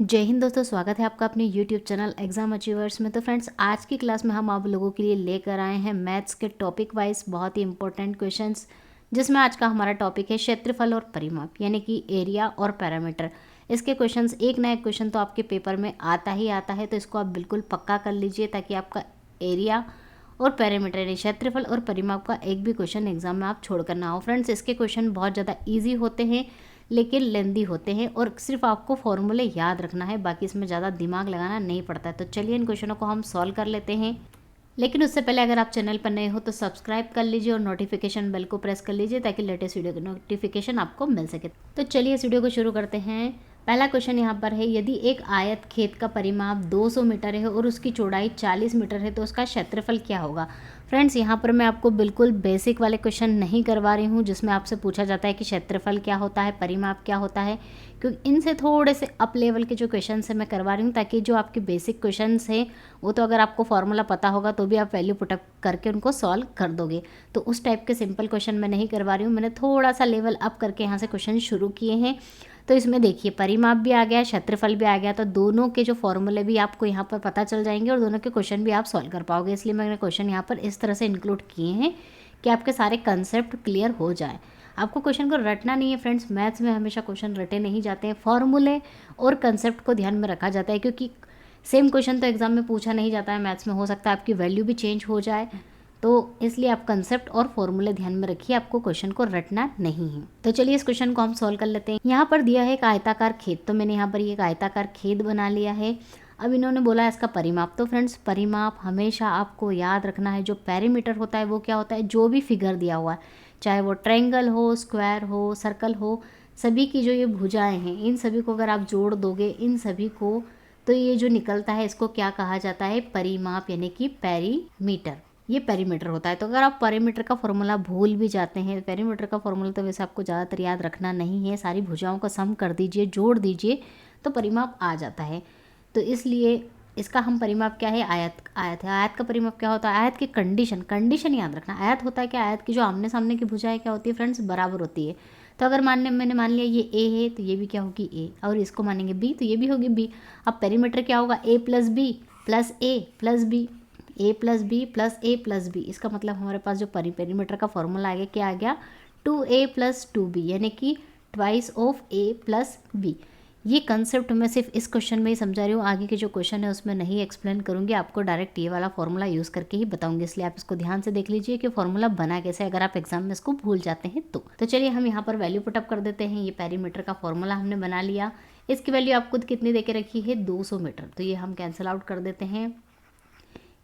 जय हिंद दोस्तों, स्वागत है आपका अपने YouTube चैनल एग्जाम अचीवर्स में। तो फ्रेंड्स, आज की क्लास में हम आप लोगों के लिए लेकर आए हैं मैथ्स के टॉपिक वाइज बहुत ही इंपॉर्टेंट क्वेश्चंस, जिसमें आज का हमारा टॉपिक है क्षेत्रफल और परिमाप, यानी कि एरिया और पैरामीटर। इसके क्वेश्चंस एक ना एक क्वेश्चन तो आपके पेपर में आता ही आता है, तो इसको आप बिल्कुल पक्का कर लीजिए ताकि आपका एरिया और पैरामीटर यानी क्षेत्रफल और परिमाप का एक भी क्वेश्चन एग्जाम में आप छोड़ कर ना हो। फ्रेंड्स, इसके क्वेश्चन बहुत ज़्यादा ईजी होते हैं लेकिन लेंदी होते हैं और सिर्फ आपको फॉर्मूले याद रखना है, बाकी इसमें ज़्यादा दिमाग लगाना नहीं पड़ता है। तो चलिए इन क्वेश्चनों को हम सॉल्व कर लेते हैं। लेकिन उससे पहले अगर आप चैनल पर नए हो तो सब्सक्राइब कर लीजिए और नोटिफिकेशन बेल को प्रेस कर लीजिए ताकि लेटेस्ट वीडियो की नोटिफिकेशन आपको मिल सके। तो चलिए इस वीडियो को शुरू करते हैं। पहला क्वेश्चन यहाँ पर है, यदि एक आयत खेत का परिमाप 200 मीटर है और उसकी चौड़ाई 40 मीटर है तो उसका क्षेत्रफल क्या होगा। फ्रेंड्स, यहाँ पर मैं आपको बिल्कुल बेसिक वाले क्वेश्चन नहीं करवा रही हूँ जिसमें आपसे पूछा जाता है कि क्षेत्रफल क्या होता है, परिमाप क्या होता है, क्योंकि इनसे थोड़े से अप लेवल के जो क्वेश्चन है मैं करवा रही हूँ ताकि जो आपके बेसिक क्वेश्चन हैं वो तो अगर आपको फॉर्मूला पता होगा तो भी आप वैल्यू पुटअप करके उनको सॉल्व कर दोगे। तो उस टाइप के सिंपल क्वेश्चन मैं नहीं करवा रही हूँ, मैंने थोड़ा सा लेवल अप करके यहाँ से क्वेश्चन शुरू किए हैं। तो इसमें देखिए परिमाप भी आ गया, क्षेत्रफल भी आ गया, तो दोनों के जो फॉर्मूले भी आपको यहाँ पर पता चल जाएंगे और दोनों के क्वेश्चन भी आप सॉल्व कर पाओगे। इसलिए मैंने क्वेश्चन यहाँ पर इस तरह से इंक्लूड किए हैं कि आपके सारे कंसेप्ट क्लियर हो जाए। आपको क्वेश्चन को रटना नहीं है फ्रेंड्स, मैथ्स में हमेशा क्वेश्चन रटे नहीं जाते हैं, फॉर्मूले और कंसेप्ट को ध्यान में रखा जाता है, क्योंकि सेम क्वेश्चन तो एग्जाम में पूछा नहीं जाता है मैथ्स में, हो सकता है आपकी वैल्यू भी चेंज हो जाए, तो इसलिए आप कंसेप्ट और फॉर्मूले ध्यान में रखिए, आपको क्वेश्चन को रटना नहीं है। तो चलिए इस क्वेश्चन को हम सॉल्व कर लेते हैं। यहाँ पर दिया है एक आयताकार खेत, तो मैंने यहाँ पर एक आयताकार खेत बना लिया है। अब इन्होंने बोला है इसका परिमाप। तो फ्रेंड्स, परिमाप हमेशा आपको याद रखना है, जो पेरीमीटर होता है वो क्या होता है, जो भी फिगर दिया हुआ है, चाहे वो ट्रायंगल हो, स्क्वायर हो, सर्कल हो, सभी की जो ये भुजाएं हैं इन सभी को अगर आप जोड़ दोगे इन सभी को, तो ये जो निकलता है इसको क्या कहा जाता है, परिमाप, यानी कि पेरीमीटर। ये पेरीमीटर होता है। तो अगर आप पेरीमीटर का फॉर्मूला भूल भी जाते हैं, पेरीमीटर का फॉर्मूला तो वैसे आपको ज़्यादातर याद रखना नहीं है, सारी भुजाओं का सम कर दीजिए, जोड़ दीजिए तो परिमाप आ जाता है। तो इसलिए इसका हम परिमाप क्या है, आयत आयत है। आयत का परिमाप क्या होता है, आयत की कंडीशन याद रखना। आयत होता है क्या, आयत की जो आमने सामने की भुजाएं क्या होती है फ्रेंड्स, बराबर होती है। तो अगर मैंने मान लिया ये ए है तो ये भी क्या होगी ए, और इसको मानेंगे बी तो ये भी होगी बी। अब पेरीमीटर क्या होगा, ए प्लस बी प्लस ए प्लस बी, ए प्लस बी प्लस ए प्लस बी। इसका मतलब हमारे पास जो पेरीमीटर का फॉर्मूला आ गया, क्या आ गया, 2a प्लस 2b, यानी कि twice of a plus b. ये कंसेप्ट मैं सिर्फ इस क्वेश्चन में ही समझा रही हूँ, आगे के जो क्वेश्चन है उसमें नहीं एक्सप्लेन करूँगी, आपको डायरेक्ट ये वाला फॉर्मूला यूज़ करके ही बताऊंगी। इसलिए आप इसको ध्यान से देख लीजिए कि फॉर्मूला बना कैसे, अगर आप एग्जाम में इसको भूल जाते हैं तो चलिए हम यहाँ पर वैल्यू पुटअप कर देते हैं। ये पेरीमीटर का फॉर्मूला हमने बना लिया, इसकी वैल्यू आप खुद कितनी दे के रखी है, 200 मीटर, तो ये हम कैंसिल आउट कर देते हैं।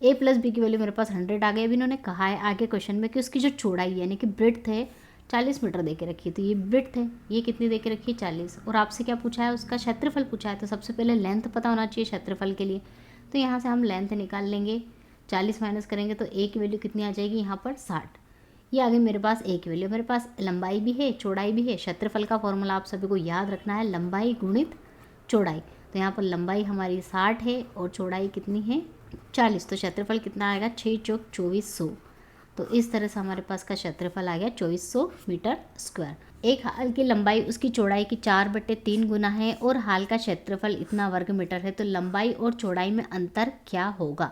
ए प्लस बी की वैल्यू मेरे पास 100 आ गई। अभी इन्होंने कहा है आगे क्वेश्चन में कि उसकी जो चौड़ाई यानी कि ब्रेड्थ है 40 मीटर दे के रखी है, तो ये ब्रेड्थ है, ये कितनी दे के रखी है, 40। और आपसे क्या पूछा है, उसका क्षेत्रफल पूछा है, तो सबसे पहले लेंथ पता होना चाहिए क्षेत्रफल के लिए। तो यहाँ से हम लेंथ निकाल लेंगे, 40 माइनस करेंगे तो ए की वैल्यू कितनी आ जाएगी, यहाँ पर 60। ये आ गई मेरे पास ए की वैल्यू। मेरे पास लंबाई भी है, चौड़ाई भी है। क्षेत्रफल का फॉर्मूला आप सभी को याद रखना है, लंबाई गुणित चौड़ाई। तो यहाँ पर लंबाई हमारी 60 है और चौड़ाई कितनी है, 40। तो क्षेत्रफल कितना आएगा, 6 चौक 2400। तो इस तरह से हमारे पास का क्षेत्रफल आ गया 2400 मीटर स्क्वायर। एक हाल की लंबाई उसकी चौड़ाई की 4/3 गुना है और हाल का क्षेत्रफल इतना वर्ग मीटर है, तो लंबाई और चौड़ाई में अंतर क्या होगा।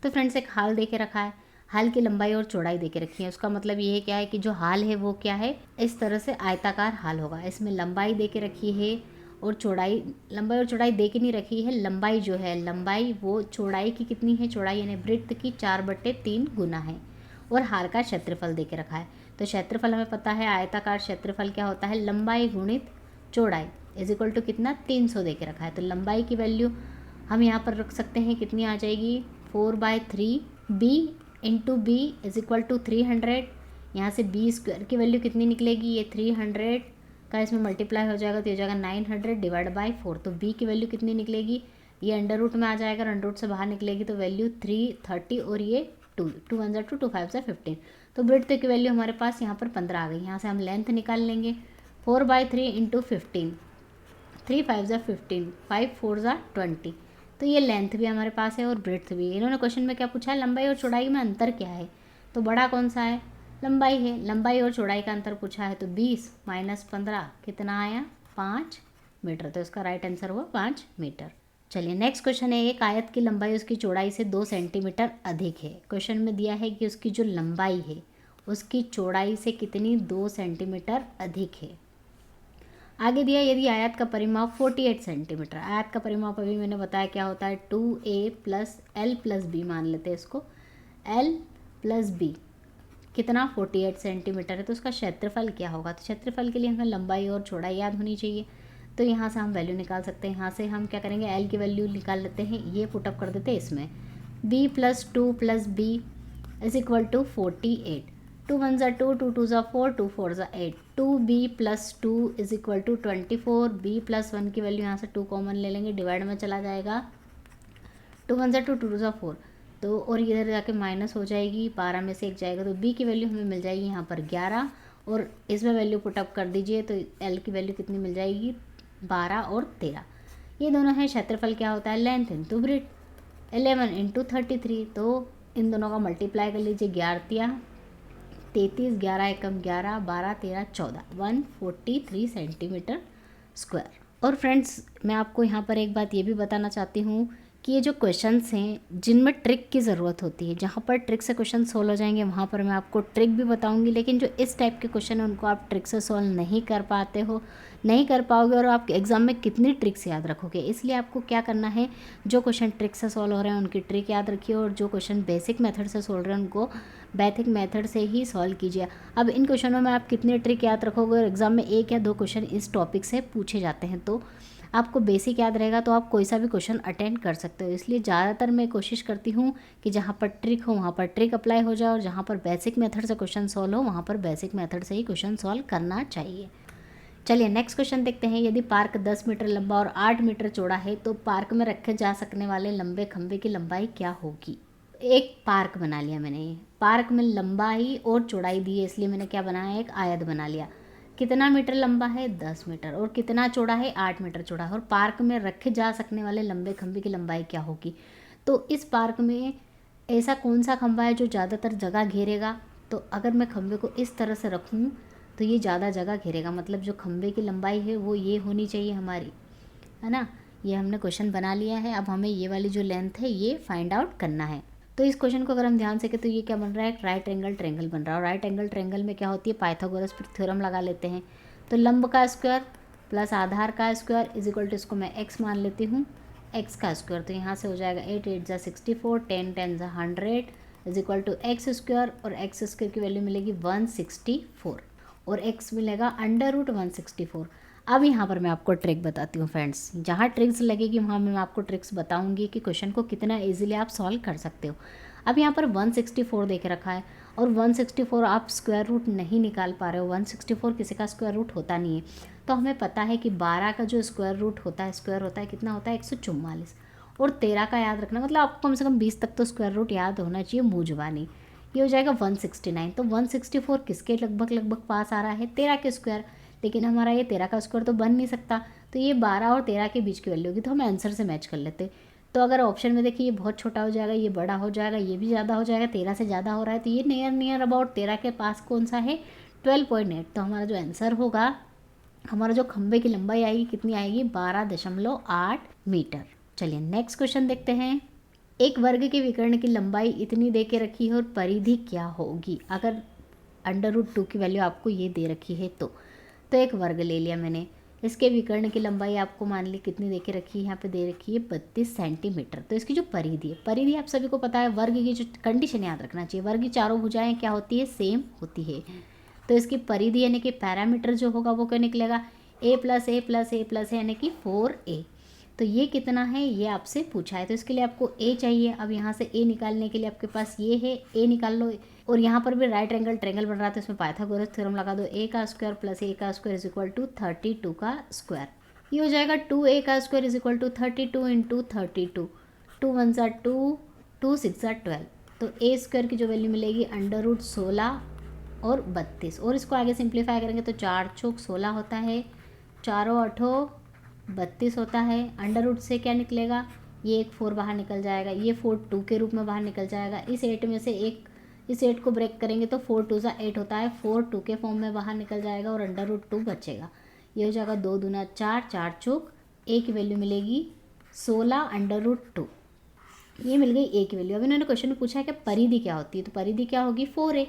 तो फ्रेंड्स, एक हाल दे के रखा है, हाल की लंबाई और चौड़ाई दे के रखी है, उसका मतलब ये है क्या है कि जो हाल है वो क्या है, इस तरह से आयताकार हाल होगा। इसमें लंबाई दे के रखी है और चौड़ाई, लंबाई और चौड़ाई दे के नहीं रखी है, लंबाई जो है, लंबाई वो चौड़ाई की कितनी है, चौड़ाई यानी ब्रेड्थ की 4/3 गुना है, और हाल का क्षेत्रफल दे के रखा है। तो क्षेत्रफल हमें पता है, आयताकार क्षेत्रफल क्या होता है, लंबाई गुणित चौड़ाई इज इक्वल टू कितना, 300 दे के रखा है। तो लंबाई की वैल्यू हम यहाँ पर रख सकते हैं, कितनी आ जाएगी, 4/3 b into b is equal to 300। यहाँ से बी स्क्वायर की वैल्यू कितनी निकलेगी, ये 300 का इसमें मल्टीप्लाई हो जाएगा तो ये हो जाएगा 900 डिवाइड बाई 4। तो b की वैल्यू कितनी निकलेगी, ये अंडर रूट में आ जाएगा, अंडर रूट से बाहर निकलेगी तो वैल्यू 330 और ये 2 2 1 2 2 5 15। तो ब्रेड्थ की वैल्यू हमारे पास यहाँ पर 15 आ गई। यहाँ से हम लेंथ निकाल लेंगे, 4/3 इंटू 15, 3 5 15, 5 4 20। तो ये लेंथ भी हमारे पास है और ब्रेड्थ भी। इन्होंने क्वेश्चन में क्या पूछा है, लंबाई और चौड़ाई में अंतर क्या है, तो बड़ा कौन सा है, लंबाई है। लंबाई और चौड़ाई का अंतर पूछा है, तो 20 माइनस 15 कितना आया, 5 मीटर। तो इसका राइट आंसर हुआ 5 मीटर। चलिए नेक्स्ट क्वेश्चन है, एक आयत की लंबाई उसकी चौड़ाई से 2 सेंटीमीटर अधिक है। क्वेश्चन में दिया है कि उसकी जो लंबाई है उसकी चौड़ाई से कितनी 2 सेंटीमीटर अधिक है। आगे दिया यदि आयत का परिमाप 48 सेंटीमीटर, आयत का परिमाप अभी मैंने बताया क्या होता है 2a plus L plus B, मान लेते हैं इसको l प्लस बी कितना 48 सेंटीमीटर है, तो उसका क्षेत्रफल क्या होगा। तो क्षेत्रफल के लिए हमें लंबाई और चौड़ाई याद होनी चाहिए। तो यहाँ से हम वैल्यू निकाल सकते हैं। यहाँ से हम क्या करेंगे, l की वैल्यू निकाल लेते हैं, ये पुटअप कर देते हैं इसमें b plus 2 plus b is equal to 48, 2 1 ज़ा 2, 2 2 ज़ा 4, 2 4 ज़ा 8, 2b plus 2 is equal to 24, b plus 1 की वैल्यू यहाँ से 2 कॉमन ले लेंगे, डिवाइड में चला जाएगा, 2 1 ज़ा 2, 2 2 ज़ा 4, तो और इधर जाके माइनस हो जाएगी, 12 में से 1 जाएगा, तो b की वैल्यू हमें मिल जाएगी यहाँ पर 11, और इसमें वैल्यू पुटअप कर दीजिए तो l की वैल्यू कितनी मिल जाएगी 12 और 13। ये दोनों हैं, क्षेत्रफल क्या होता है लेंथ इंटू ब्रेड, 11 इंटू 33, तो इन दोनों का मल्टीप्लाई कर लीजिए, 11 33, 11 एकम 11, 12 13 14, 143 सेंटीमीटर स्क्वायर। और फ्रेंड्स मैं आपको यहाँ पर एक बात ये भी बताना चाहती हूँ कि ये जो क्वेश्चंस हैं जिनमें ट्रिक की ज़रूरत होती है, जहाँ पर ट्रिक से क्वेश्चन सोल्व हो जाएंगे वहाँ पर मैं आपको ट्रिक भी बताऊँगी, लेकिन जो इस टाइप के क्वेश्चन है उनको आप ट्रिक से सोल्व नहीं कर पाते हो, नहीं कर पाओगे, और आप एग्ज़ाम में कितनी ट्रिक्स याद रखोगे। इसलिए आपको क्या करना है, जो क्वेश्चन ट्रिक से सोल्व हो रहे हैं उनकी ट्रिक याद रखिए, और जो क्वेश्चन बेसिक मेथड से सोल्व रहे हैं उनको बेसिक मेथड से ही सॉल्व कीजिए। अब इन क्वेश्चनों में आप कितने ट्रिक याद रखोगे, और एग्जाम में 1 या 2 क्वेश्चन इस टॉपिक से पूछे जाते हैं, तो आपको बेसिक याद रहेगा तो आप कोई सा भी क्वेश्चन अटेंड कर सकते हो। इसलिए ज़्यादातर मैं कोशिश करती हूँ कि जहाँ पर ट्रिक हो वहाँ पर ट्रिक अप्लाई हो जाए, और जहाँ पर बेसिक मेथड से क्वेश्चन सॉल्व हो वहाँ पर बेसिक मेथड से ही क्वेश्चन सॉल्व करना चाहिए। चलिए नेक्स्ट क्वेश्चन देखते हैं, यदि पार्क 10 मीटर लंबा और 8 मीटर चौड़ा है तो पार्क में रखे जा सकने वाले लंबे खंभे की लंबाई क्या होगी। एक पार्क बना लिया मैंने, पार्क में लंबाई और चौड़ाई दी है, इसलिए मैंने क्या बनाया, एक आयत बना लिया। कितना मीटर लंबा है 10 मीटर, और कितना चौड़ा है 8 मीटर चौड़ा है, और पार्क में रखे जा सकने वाले लंबे खंभे की लंबाई क्या होगी। तो इस पार्क में ऐसा कौन सा खंभा है जो ज़्यादातर जगह घेरेगा, तो अगर मैं खंभे को इस तरह से रखूँ तो ये ज़्यादा जगह घेरेगा, मतलब जो खंभे की लंबाई है वो ये होनी चाहिए हमारी, है ना। ये हमने क्वेश्चन बना लिया है, अब हमें ये वाली जो लेंथ है ये फाइंड आउट करना है। तो इस क्वेश्चन को अगर हम ध्यान से करें तो ये क्या बन रहा है, राइट एंगल ट्रायंगल बन रहा है, और राइट एंगल ट्रायंगल में क्या होती है, पाइथागोरस थ्योरम लगा लेते हैं। तो लंब का स्क्वायर प्लस आधार का स्क्वायर इज इक्वल टू, इसको मैं x मान लेती हूँ, x का स्क्वायर, तो यहाँ से हो जाएगा 8 8 ज़ा 64, 10 10 ज़ा 100 is equal to x square, और एक्स स्क्वायर की वैल्यू मिलेगी 164, और x मिलेगा √164। अब यहाँ पर मैं आपको ट्रिक बताती हूँ फ्रेंड्स, जहाँ ट्रिक्स लगेगी वहाँ मैं आपको ट्रिक्स बताऊँगी कि क्वेश्चन को कितना इजीली आप सॉल्व कर सकते हो। अब यहाँ पर 164 देख रखा है, और 164 आप स्क्वायर रूट नहीं निकाल पा रहे हो, 164 किसी का स्क्वायर रूट होता नहीं है। तो हमें पता है कि 12 का जो स्क्वायर रूट होता है, स्क्वायर होता है कितना होता है 144, और 13 का याद रखना, मतलब आपको कम से कम 20 तक तो स्क्वायर रूट याद होना चाहिए मुँह जुबानी। ये हो जाएगा 169, तो 164 किसके लगभग पास आ रहा है, 13 के स्क्वायर, लेकिन हमारा ये 13 का स्क्वायर तो बन नहीं सकता, तो ये 12 और 13 के बीच की वैल्यू होगी, तो हम आंसर से मैच कर लेते। तो अगर ऑप्शन में देखिए ये बहुत छोटा हो जाएगा, ये बड़ा हो जाएगा, ये भी ज़्यादा हो जाएगा, 13 से ज़्यादा हो रहा है, तो ये नियर अबाउट 13 के पास कौन सा है 12.8। तो हमारा जो आंसर होगा, हमारा जो खंभे की लंबाई आएगी कितनी आएगी 12.8 मीटर। चलिए नेक्स्ट क्वेश्चन देखते हैं, एक वर्ग के विकर्ण की लंबाई इतनी दे के रखी है और परिधि क्या होगी। अगर √2 की वैल्यू आपको ये दे रखी है तो एक वर्ग ले लिया मैंने, इसके विकर्ण की लंबाई आपको मान ली कितनी दे के रखी है, यहाँ पे दे रखी है 32 सेंटीमीटर। तो इसकी जो परिधि है, परिधि आप सभी को पता है, वर्ग की जो कंडीशन याद रखना चाहिए, वर्ग की चारों भुजाएं क्या होती है सेम होती है। तो इसकी परिधि यानी कि पैरामीटर जो होगा वो क्या निकलेगा, a + a + a + a यानी कि 4a। तो ये कितना है ये आपसे पूछा है, तो इसके लिए आपको a चाहिए। अब यहाँ से a निकालने के लिए आपके पास ये है, a निकाल लो, और यहाँ पर भी राइट एंगल ट्रायंगल बन रहा है तो इसमें पाइथागोरस थ्योरम लगा दो, a का स्क्वायर प्लस a का स्क्वायर इज इक्वल टू 32 का स्क्वायर। ये हो जाएगा 2a का square is equal to 32 into 32, 2 1 ज़ा 2, 2 6 ज़ा 12, तो a स्क्वायर की जो वैल्यू मिलेगी √16 और 32, और इसको आगे सिंप्लीफाई करेंगे तो 4 चौक 16 होता है, 4 8 32 होता है, अंडर रूट से क्या निकलेगा, ये एक 4 बाहर निकल जाएगा, ये 4 2 के रूप में बाहर निकल जाएगा, इस 8 में से एक, इस 8 को ब्रेक करेंगे तो 4 2 ज़ा 8 होता है, 4 2 के फॉर्म में बाहर निकल जाएगा और √2 बचेगा। ये हो जाएगा 2 दूना 4, 4 चौक ए की वैल्यू मिलेगी 16√2। ये मिल गई ए की वैल्यू। अब इन्होंने क्वेश्चन में पूछा है कि परिधि क्या होती है, तो परिधि क्या होगी 4a,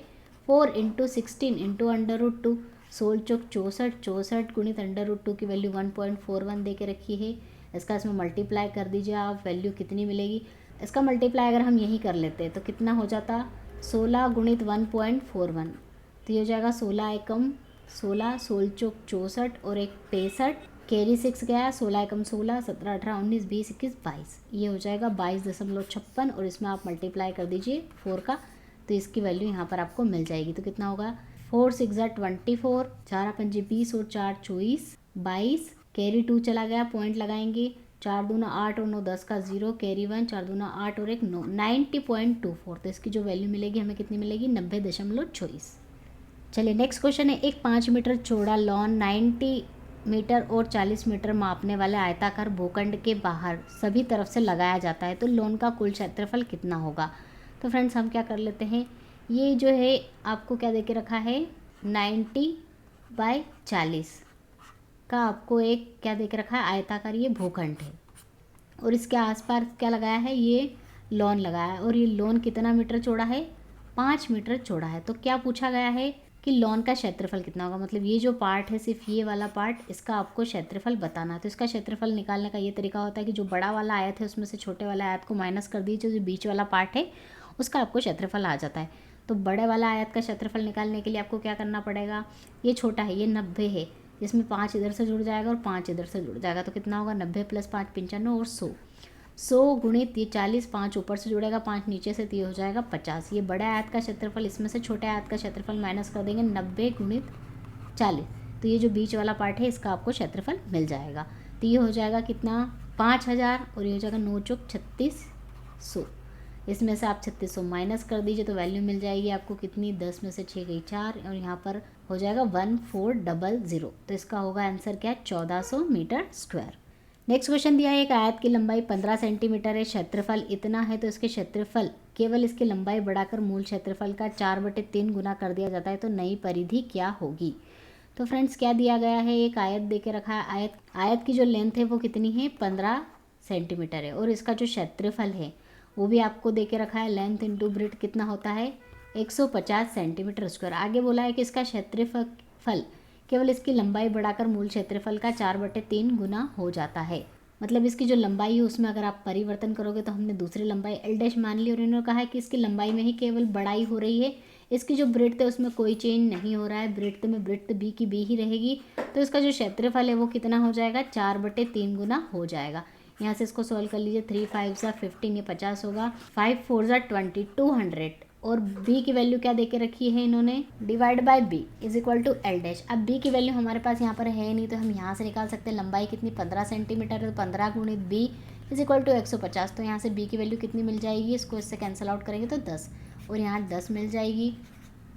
4 × 16 × √2, 16 चौक 64, 64 गुणित √2 की वैल्यू 1.41 दे के रखी है। इसका इसमें मल्टीप्लाई कर दीजिए आप, वैल्यू कितनी मिलेगी। इसका मल्टीप्लाई अगर हम यही कर लेते तो कितना हो जाता 16 गुणित 1.41, तो ये हो जाएगा 16 एकम 16, 16 चौक 64 और एक 65, कैरी 6 गया, 16 एकम 16, 17, 18, 19, 20, 21, 22, ये हो जाएगा 22.56 और इसमें आप मल्टीप्लाई कर दीजिए 4 का, तो इसकी वैल्यू यहाँ पर आपको मिल जाएगी। तो कितना होगा 4 6 24, 4 5 20 और 4 24, 22, कैरी 2 चला गया, पॉइंट लगाएंगे, 4 दूना 8 और 9 10 का 0, कैरी 1, 4 दूना 8 और एक 9, 90.24, तो इसकी जो वैल्यू मिलेगी हमें कितनी मिलेगी 90.24। चलिए नेक्स्ट क्वेश्चन है, एक 5 मीटर चौड़ा लॉन 90 मीटर और 40 मीटर मापने वाले आयताकार भूखंड के बाहर सभी तरफ से लगाया जाता है, तो लॉन का कुल क्षेत्रफल कितना होगा। तो फ्रेंड्स हम क्या कर लेते हैं, ये जो है आपको क्या दे के रखा है 90/40 का आपको एक क्या दे के रखा है आयताकार ये भूखंड है, और इसके आसपास क्या लगाया है ये लॉन लगाया है, और ये लॉन कितना मीटर चौड़ा है 5 मीटर चौड़ा है। तो क्या पूछा गया है कि लॉन का क्षेत्रफल कितना होगा, मतलब ये जो पार्ट है सिर्फ ये वाला पार्ट, इसका आपको क्षेत्रफल बताना है। तो इसका क्षेत्रफल निकालने का ये तरीका होता है कि जो बड़ा वाला आयत है उसमें से छोटे वाले आयत को माइनस कर दीजिए, जो बीच वाला पार्ट है उसका आपको क्षेत्रफल आ जाता है। तो बड़े वाला आयत का क्षेत्रफल निकालने के लिए आपको क्या करना पड़ेगा, ये छोटा है ये 90 है, जिसमें 5 इधर से जुड़ जाएगा और 5 इधर से जुड़ जाएगा, तो कितना होगा 90 + 5 95 और 100 गुणित ये 40, 5 ऊपर से जुड़ेगा 5 नीचे से, तो ये हो जाएगा 50। ये बड़े आयत का क्षेत्रफल, इसमें से छोटे आयत का क्षेत्रफल माइनस कर देंगे 90 गुणित 40, तो ये जो बीच वाला पार्ट है इसका आपको क्षेत्रफल मिल जाएगा। तो ये हो जाएगा कितना 5000 और ये हो जाएगा 9 चौक 3600, इसमें से आप 3600 माइनस कर दीजिए तो वैल्यू मिल जाएगी आपको कितनी 10 में से 6 गई 4 और यहाँ पर हो जाएगा 1400, तो इसका होगा आंसर क्या 1400 मीटर स्क्वायर। नेक्स्ट क्वेश्चन दिया है, एक आयत की लंबाई 15 सेंटीमीटर है, क्षेत्रफल इतना है, तो इसके क्षेत्रफल केवल इसकी लंबाई बढ़ाकर मूल क्षेत्रफल का 4/3 गुना कर दिया जाता है, तो नई परिधि क्या होगी। तो फ्रेंड्स क्या दिया गया है, एक आयत दे के रखा है, आयत की जो लेंथ है वो कितनी है 15 सेंटीमीटर है, और इसका जो क्षेत्रफल है वो भी आपको दे के रखा है, लेंथ इंटू ब्रेड्थ कितना होता है 150 सेंटीमीटर स्क्वायर। आगे बोला है कि इसका क्षेत्रफल केवल इसकी लंबाई बढ़ाकर मूल क्षेत्रफल का 4/3 गुना हो जाता है, मतलब इसकी जो लंबाई है उसमें अगर आप परिवर्तन करोगे तो हमने दूसरी लंबाई L' मान ली, और इन्होंने कहा है कि इसकी लंबाई में ही केवल बढ़ाई हो रही है, इसकी जो ब्रेड्थ है उसमें कोई चेंज नहीं हो रहा है, ब्रेड्थ में ब्रेड्थ बी की बी ही रहेगी, तो इसका जो क्षेत्रफल है वो कितना हो जाएगा 4/3 गुना हो जाएगा। यहाँ से इसको सॉल्व कर लीजिए, 3 5 सा 15, ये 50 होगा, 5 4 सा 20, 200, और b की वैल्यू क्या देके रखी है इन्होंने divide by b is equal to L'। अब b की वैल्यू हमारे पास यहाँ पर है नहीं, तो हम यहाँ से निकाल सकते हैं, लंबाई कितनी 15 सेंटीमीटर है, तो 15 गुणित b इज इक्वल टू 150, तो यहाँ से b की वैल्यू कितनी मिल जाएगी, इसको इससे कैंसिल आउट करेंगे तो 10, और यहाँ 10 मिल जाएगी,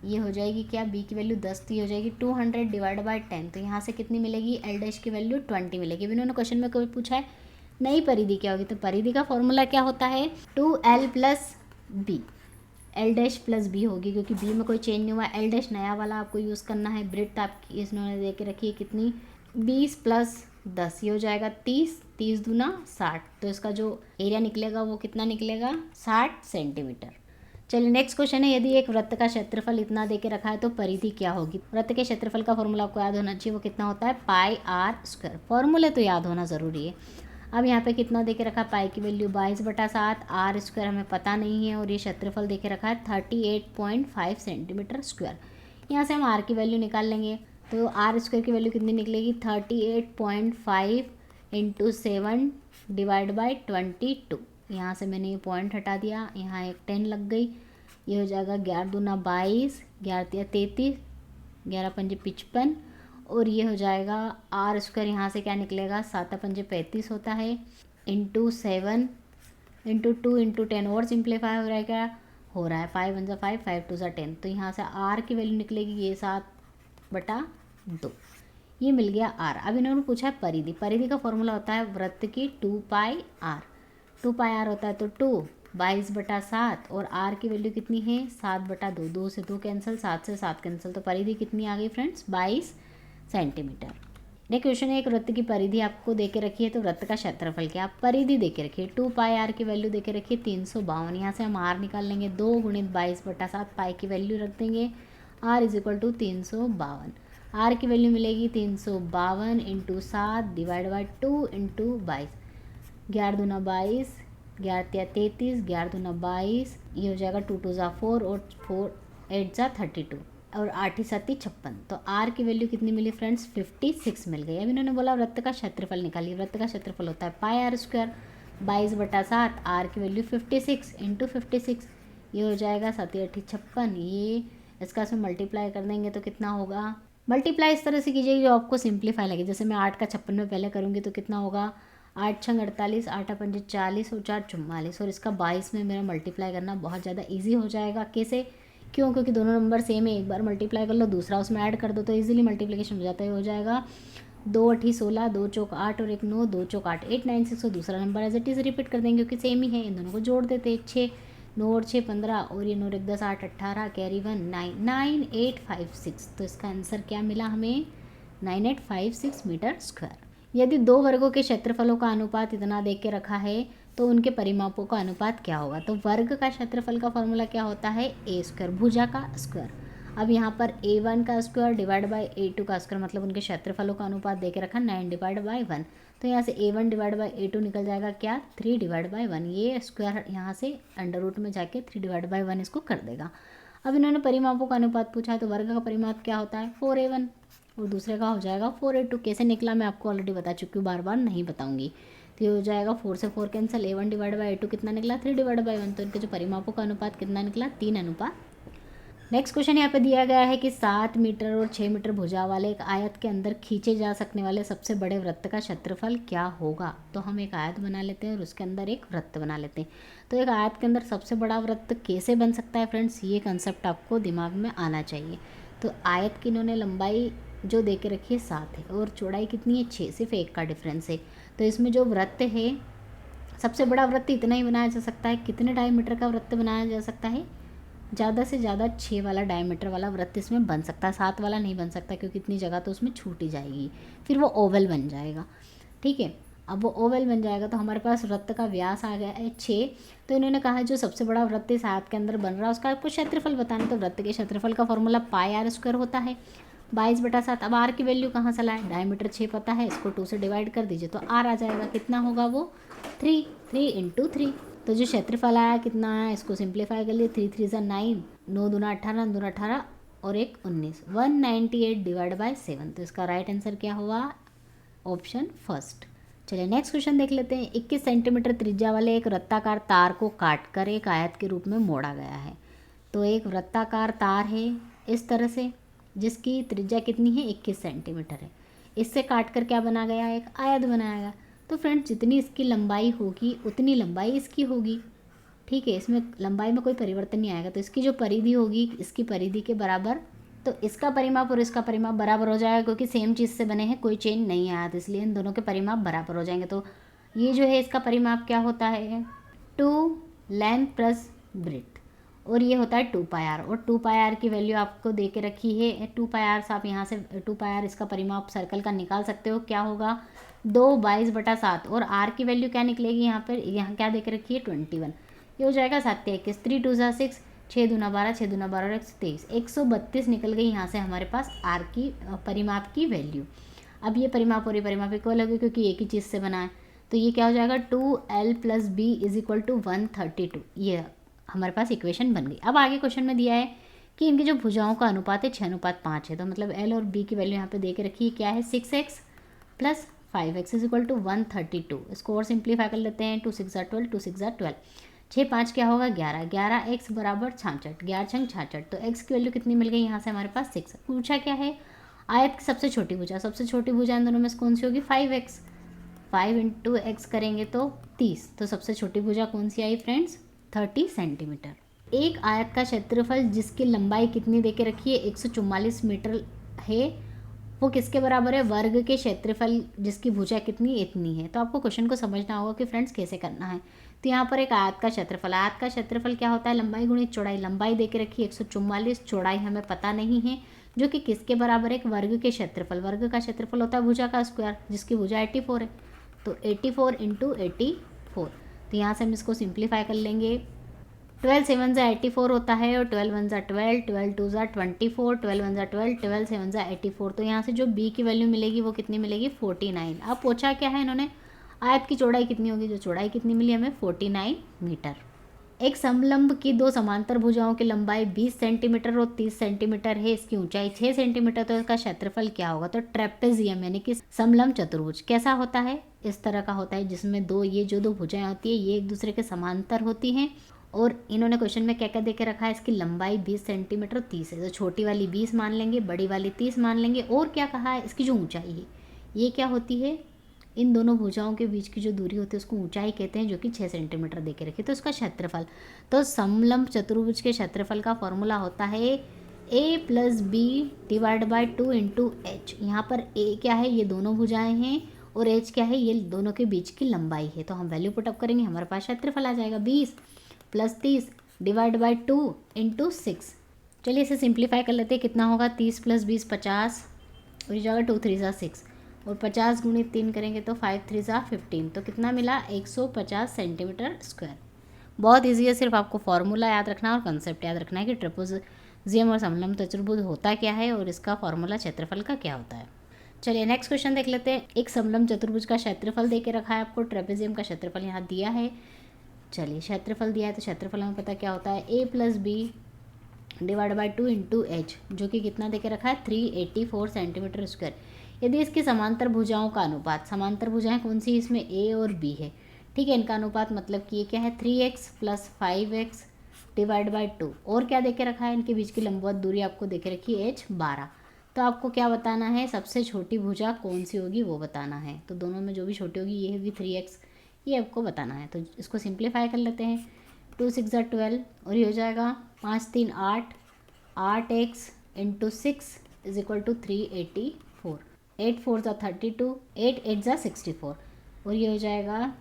ये हो जाएगी क्या b की वैल्यू 10 थी, हो जाएगी 200 डिवाइड बाई 10, तो यहाँ से कितनी मिलेगी L' की वैल्यू 20 मिलेगी। अब इन्होंने क्वेश्चन में कोई पूछा है नई परिधि क्या होगी, तो परिधि का फॉर्मूला क्या होता है 2L + b, L' + b होगी, क्योंकि b में कोई चेंज नहीं हुआ, L' नया वाला आपको यूज़ करना है। ब्रेड्थ आपकी इन्होंने दे के रखी है कितनी 20 + 10, ये हो जाएगा 30, 30 दूना 60, तो इसका जो एरिया निकलेगा वो कितना निकलेगा 60 सेंटीमीटर। चलिए नेक्स्ट क्वेश्चन है, यदि एक वृत्त का क्षेत्रफल इतना दे के रखा है तो परिधि क्या होगी। वृत्त के क्षेत्रफल का फॉर्मूला आपको याद होना चाहिए, वो कितना होता है πr², फॉर्मूले तो याद होना ज़रूरी है। अब यहाँ पे कितना देके रखा है, पाई की वैल्यू 22/7, r² हमें पता नहीं है, और ये क्षेत्रफल देके रखा है 38.5 सेंटीमीटर स्क्वायर। यहाँ से हम r की वैल्यू निकाल लेंगे, तो r² की वैल्यू कितनी निकलेगी 38.5 × 7 डिवाइड बाई 22, यहाँ से मैंने ये पॉइंट हटा दिया, यहाँ एक 10 लग गई, ये हो जाएगा 11 दूना 22, 11 33, 11 पंजे 55, और ये हो जाएगा r² यहाँ से क्या निकलेगा 7 पंजे 35 होता है, इंटू 7 इंटू 2 इंटू 10 और सिंप्लीफाई हो रहा है 5 1 सा 5, 5 2 सा 10, तो यहाँ से r की वैल्यू निकलेगी ये 7/2, ये मिल गया r। अब इन्होंने पूछा है परिधि, परिधि का फॉर्मूला होता है वृत्त की 2πr, 2πr होता है तो 2 22/7, और r की वैल्यू कितनी है 7/2, 2 से 2 कैंसिल, 7 से 7 कैंसिल, तो परिधि कितनी आ गई फ्रेंड्स 22 सेंटीमीटर। नेक्स्ट क्वेश्चन है, एक वृत्त की परिधि आपको दे के रखी है, तो वृत्त का क्षेत्रफल क्या, परिधि दे के रखी है, 2 पाई आर की वैल्यू दे के रखी है 352। यहाँ से हम आर निकाल लेंगे, 2 × 22/7 पाई की वैल्यू रख देंगे, आर = 352। आर की वैल्यू मिलेगी 352 × 7 / 2 × 22, 11 दूना 22, 11 तिया 33, 11 दूना 22, ये हो जाएगा 2 2 ज़ा 4 और 4 8 ज़ा 32 और 8 7 56। तो आर की वैल्यू कितनी मिली फ्रेंड्स, 56 मिल गई। अब इन्होंने बोला वृत्त का क्षेत्रफल निकालिए। वृत्त का क्षेत्रफल होता है पाई आर स्क्वायर, 22/7, आर की वैल्यू 56 × 56, ये हो जाएगा 7 8 56। ये इसका इसमें मल्टीप्लाई कर देंगे तो कितना होगा, मल्टीप्लाई इस तरह से कीजिए जो आपको सिंप्लीफाई लगे। जैसे मैं 8 का 56 में पहले करूँगी तो कितना होगा, 8 6 48, 8 5 40 और 4 44, और इसका 22 में मेरा मल्टीप्लाई करना बहुत ज़्यादा ईजी हो जाएगा। कैसे, क्यों, क्योंकि दोनों नंबर सेम है, एक बार मल्टीप्लाई कर लो दूसरा उसमें ऐड कर दो तो इजीली मल्टीप्लिकेशन हो जाता है। हो जाएगा 2 8 16, 2 चौक 8 और 1 9, 2 चौक 8, 8 9 6, और दूसरा number as it is repeat कर देंगे क्योंकि सेम ही है। इन दोनों को जोड़ देते, 6 9 और 6 15, और ये 9 1 10 8 18, कैरी 1 9 9856। तो इसका आंसर क्या मिला हमें, 9856 मीटर स्क्वायर। यदि दो वर्गों के क्षेत्रफलों का अनुपात इतना देख के रखा है तो उनके परिमापों का अनुपात क्या होगा। तो वर्ग का क्षेत्रफल का फॉर्मूला क्या होता है, a², भुजा का स्क्वायर। अब यहाँ पर a1 का स्क्वायर / a2 का स्क्वायर, मतलब उनके क्षेत्रफलों का अनुपात दे के रखा 9/1। तो यहाँ से a1 / a2 निकल जाएगा क्या, 3/1। ये स्क्वायर यहाँ से अंडर रूट में जाके 3/1 इसको कर देगा। अब इन्होंने परिमापों का अनुपात पूछा है, तो वर्ग का परिमाप क्या होता है, 4a1, और दूसरे का हो जाएगा 4a2। कैसे निकला मैं आपको ऑलरेडी बता चुकी हूँ, बार बार नहीं बताऊंगी। तो ये हो जाएगा 4 से 4 कैंसिल, a1 / a2 कितना निकला, 3/1। तो इनके जो परिमापों का अनुपात कितना निकला, 3:1। नेक्स्ट क्वेश्चन यहाँ पे दिया गया है कि 7 मीटर और 6 मीटर भुजा वाले एक आयत के अंदर खींचे जा सकने वाले सबसे बड़े वृत्त का क्षेत्रफल क्या होगा। तो हम एक आयत बना लेते हैं और उसके अंदर एक वृत्त बना लेते हैं। तो एक आयत के अंदर सबसे बड़ा वृत्त कैसे बन सकता है फ्रेंड्स, ये कंसेप्ट आपको दिमाग में आना चाहिए। तो आयत की इन्होंने लंबाई जो दे के रखी है 7 है और चौड़ाई कितनी है, 6, सिर्फ 1 का डिफरेंस है। तो इसमें जो वृत्त है, सबसे बड़ा वृत्त इतना ही बनाया जा सकता है। कितने डायमीटर का वृत्त बनाया जा सकता है, ज़्यादा से ज़्यादा 6 वाला डायमीटर वाला वृत्त इसमें बन सकता है, 7 वाला नहीं बन सकता क्योंकि इतनी जगह तो उसमें छूट ही जाएगी, फिर वो ओवल बन जाएगा। ठीक है, अब वो ओवल बन जाएगा तो हमारे पास वृत्त का व्यास आ गया है 6। तो इन्होंने कहा जो सबसे बड़ा वृत्त इस आयत के अंदर बन रहा है उसका आपको क्षेत्रफल बताना। तो वृत्त के क्षेत्रफल का फॉर्मूला पाई आर स्क्वायर होता है, 22/7। अब आर की वैल्यू कहाँ से लाए, डायमीटर 6 पता है, इसको 2 से डिवाइड कर दीजिए तो आर आ जाएगा। कितना होगा वो, 3 × 3। तो जो क्षेत्रफल आया कितना आया, इसको सिंप्लीफाई कर लिए, 3 3 9, 9 दूना 18, 9 दूना 18 और 1 19, 198/7। तो इसका राइट आंसर क्या हुआ, ऑप्शन फर्स्ट। चलिए नेक्स्ट क्वेश्चन देख लेते हैं। 21 सेंटीमीटर त्रिज्या वाले एक वृत्ताकार तार को काटकर एक आयत के रूप में मोड़ा गया है। तो एक वृत्ताकार तार है इस तरह से, जिसकी त्रिज्या कितनी है, 21 सेंटीमीटर है। इससे काटकर क्या बना गया, एक आयत बनाया गया। तो फ्रेंड्स जितनी इसकी लंबाई होगी उतनी लंबाई इसकी होगी। ठीक है, इसमें लंबाई में कोई परिवर्तन नहीं आएगा। तो इसकी जो परिधि होगी इसकी परिधि के बराबर, तो इसका परिमाप और इसका परिमाप बराबर हो जाएगा क्योंकि सेम चीज़ से बने हैं, कोई चेंज नहीं आया, तो इसलिए इन दोनों के परिमाप बराबर हो जाएंगे। तो ये जो है इसका परिमाप क्या होता है, 2 लेंथ प्लस ब्रेथ, और ये होता है 2 पाई आर। और 2 पाई आर की वैल्यू आपको दे के रखी है 2 पाई आर से आप यहाँ से 2 पाई आर इसका परिमाप सर्कल का निकाल सकते हो। क्या होगा, 2 22/7, और आर की वैल्यू क्या निकलेगी यहाँ पर, यहाँ क्या दे के रखी है, 21। ये हो जाएगा 7 21, 3 2 6, 6 दूना 12, 6 दूना 12 और 123, 132 निकल गई यहाँ से हमारे पास आर की परिमाप की वैल्यू। अब ये परिमाप और ये परिमाप इक्वल होगी क्योंकि एक ही चीज़ से बना है। तो ये क्या हो जाएगा, 2L + B = 132। ये हमारे पास इक्वेशन बन गई। अब आगे क्वेश्चन में दिया है कि इनकी जो भुजाओं का अनुपात है 6:5 है। तो मतलब L और B की वैल्यू यहाँ पे दे के रखी है, क्या है, 6x + 5x = 132। इसको और सिंप्लीफाई कर लेते हैं, 2 6 12, 2 6 12, 6 5 क्या होगा, 11, 11x = 66, 11 6 66। तो x की वैल्यू कितनी मिल गई यहाँ से हमारे पास, 6। पूछा क्या है, आयत की सबसे छोटी भुजा, सबसे छोटी भुजा इन दोनों में से कौन सी होगी, 5x, 5 × x करेंगे तो 30। तो सबसे छोटी भुजा कौन सी आई फ्रेंड्स, 30 सेंटीमीटर। एक आयत का क्षेत्रफल जिसकी लंबाई कितनी देके रखी है, 144 मीटर है, वो किसके बराबर है, वर्ग के क्षेत्रफल जिसकी भुजा कितनी, इतनी है। तो आपको क्वेश्चन को समझना होगा कि फ्रेंड्स कैसे करना है। तो यहाँ पर एक आयत का क्षेत्रफल, आयत का क्षेत्रफल क्या होता है, लंबाई गुणित चौड़ाई। लंबाई देके रखी है 144, चौड़ाई हमें पता नहीं है जो कि किसके बराबर है, एक वर्ग के क्षेत्रफल। वर्ग का क्षेत्रफल होता है भुजा का स्क्वायर, जिसकी भुजा 84 है। तो 84 इंटू 84, तो यहाँ से हम इसको सिंप्लीफाई कर लेंगे। 12 7 ज़ा 84 होता है, और 12 1 ज़ा 12, 12 2 ज़ा 24, 12 1 ज़ा 12, 12 7 ज़ा 84। तो यहाँ से जो b की वैल्यू मिलेगी वो कितनी मिलेगी, 49। अब पूछा क्या है इन्होंने, आयत की चौड़ाई कितनी होगी, जो चौड़ाई कितनी मिली हमें, 49 मीटर। एक समलंब की दो समांतर भुजाओं की लंबाई 20 सेंटीमीटर और 30 सेंटीमीटर है, इसकी ऊंचाई 6 सेंटीमीटर, तो इसका क्षेत्रफल क्या होगा। तो ट्रेपेजियम यानी कि समलंब चतुर्भुज कैसा होता है, इस तरह का होता है, जिसमें ये जो दो भुजाएं होती है ये एक दूसरे के समांतर होती हैं। और इन्होंने क्वेश्चन में क्या क्या दे के रखा है, इसकी लंबाई 20 सेंटीमीटर 30 है, तो छोटी वाली 20 मान लेंगे, बड़ी वाली 30 मान लेंगे। और क्या कहा है, इसकी जो ऊंचाई है ये क्या होती है, इन दोनों भुजाओं के बीच की जो दूरी होती है उसको ऊंचाई कहते हैं, जो कि 6 सेंटीमीटर दे के रखी। तो इसका क्षेत्रफल, तो समलंब चतुर्भुज के क्षेत्रफल का फॉर्मूला होता है a plus b divide by 2 into h. यहाँ पर a क्या है, ये दोनों भुजाएं हैं, और h क्या है, ये दोनों के बीच की लंबाई है। तो हम वैल्यू पुटअप करेंगे, हमारे पास क्षेत्रफल आ जाएगा 20 प्लस 30 डिवाइड बाई 2 इंटू 6। चलिए इसे सिंप्लीफाई कर लेते हैं, कितना होगा, 30 प्लस 20 50, और ये जाएगा 2 3 ज़ा 6, और 50 गुणित 3 करेंगे तो 5 3 ज़ा 15। तो कितना मिला, 150 सेंटीमीटर स्क्वायर। बहुत ईजी है, सिर्फ आपको फॉर्मूला याद रखना और कंसेप्ट याद रखना है कि ट्रेपेजियम और समलंब चतुर्भुज होता क्या है और इसका फॉर्मूला क्षेत्रफल का क्या होता है। चलिए नेक्स्ट क्वेश्चन देख लेते हैं। एक समलंब चतुर्भुज का क्षेत्रफल दे के रखा है आपको, ट्रेपेजियम का क्षेत्रफल यहाँ दिया है। चलिए क्षेत्रफल दिया है तो क्षेत्रफल हमें पता क्या होता है, a plus b divide by 2 into h, जो कि कितना दे के रखा है, 384 सेंटीमीटर स्क्वायर। यदि इसकी समांतर भुजाओं का अनुपात, समांतर भुजाएं कौन सी, इसमें a और b है, ठीक है, इनका अनुपात मतलब कि ये क्या है, 3x plus 5x divide by 2। और क्या दे के रखा है, इनके बीच की लंबवत दूरी आपको दे के रखी है h 12। तो आपको क्या बताना है, सबसे छोटी भुजा कौन सी होगी वो बताना है। तो दोनों में जो भी छोटी होगी, ये होगी 3x, ये आपको बताना है। तो इसको सिंप्लीफाई कर लेते हैं, 2 6 ज़ा 12, और ये हो जाएगा 5 3 8, 8x into 6 is equal to 384, 8 4 ज़ा 32, 8 8 ज़ा 64, और ये हो जाएगा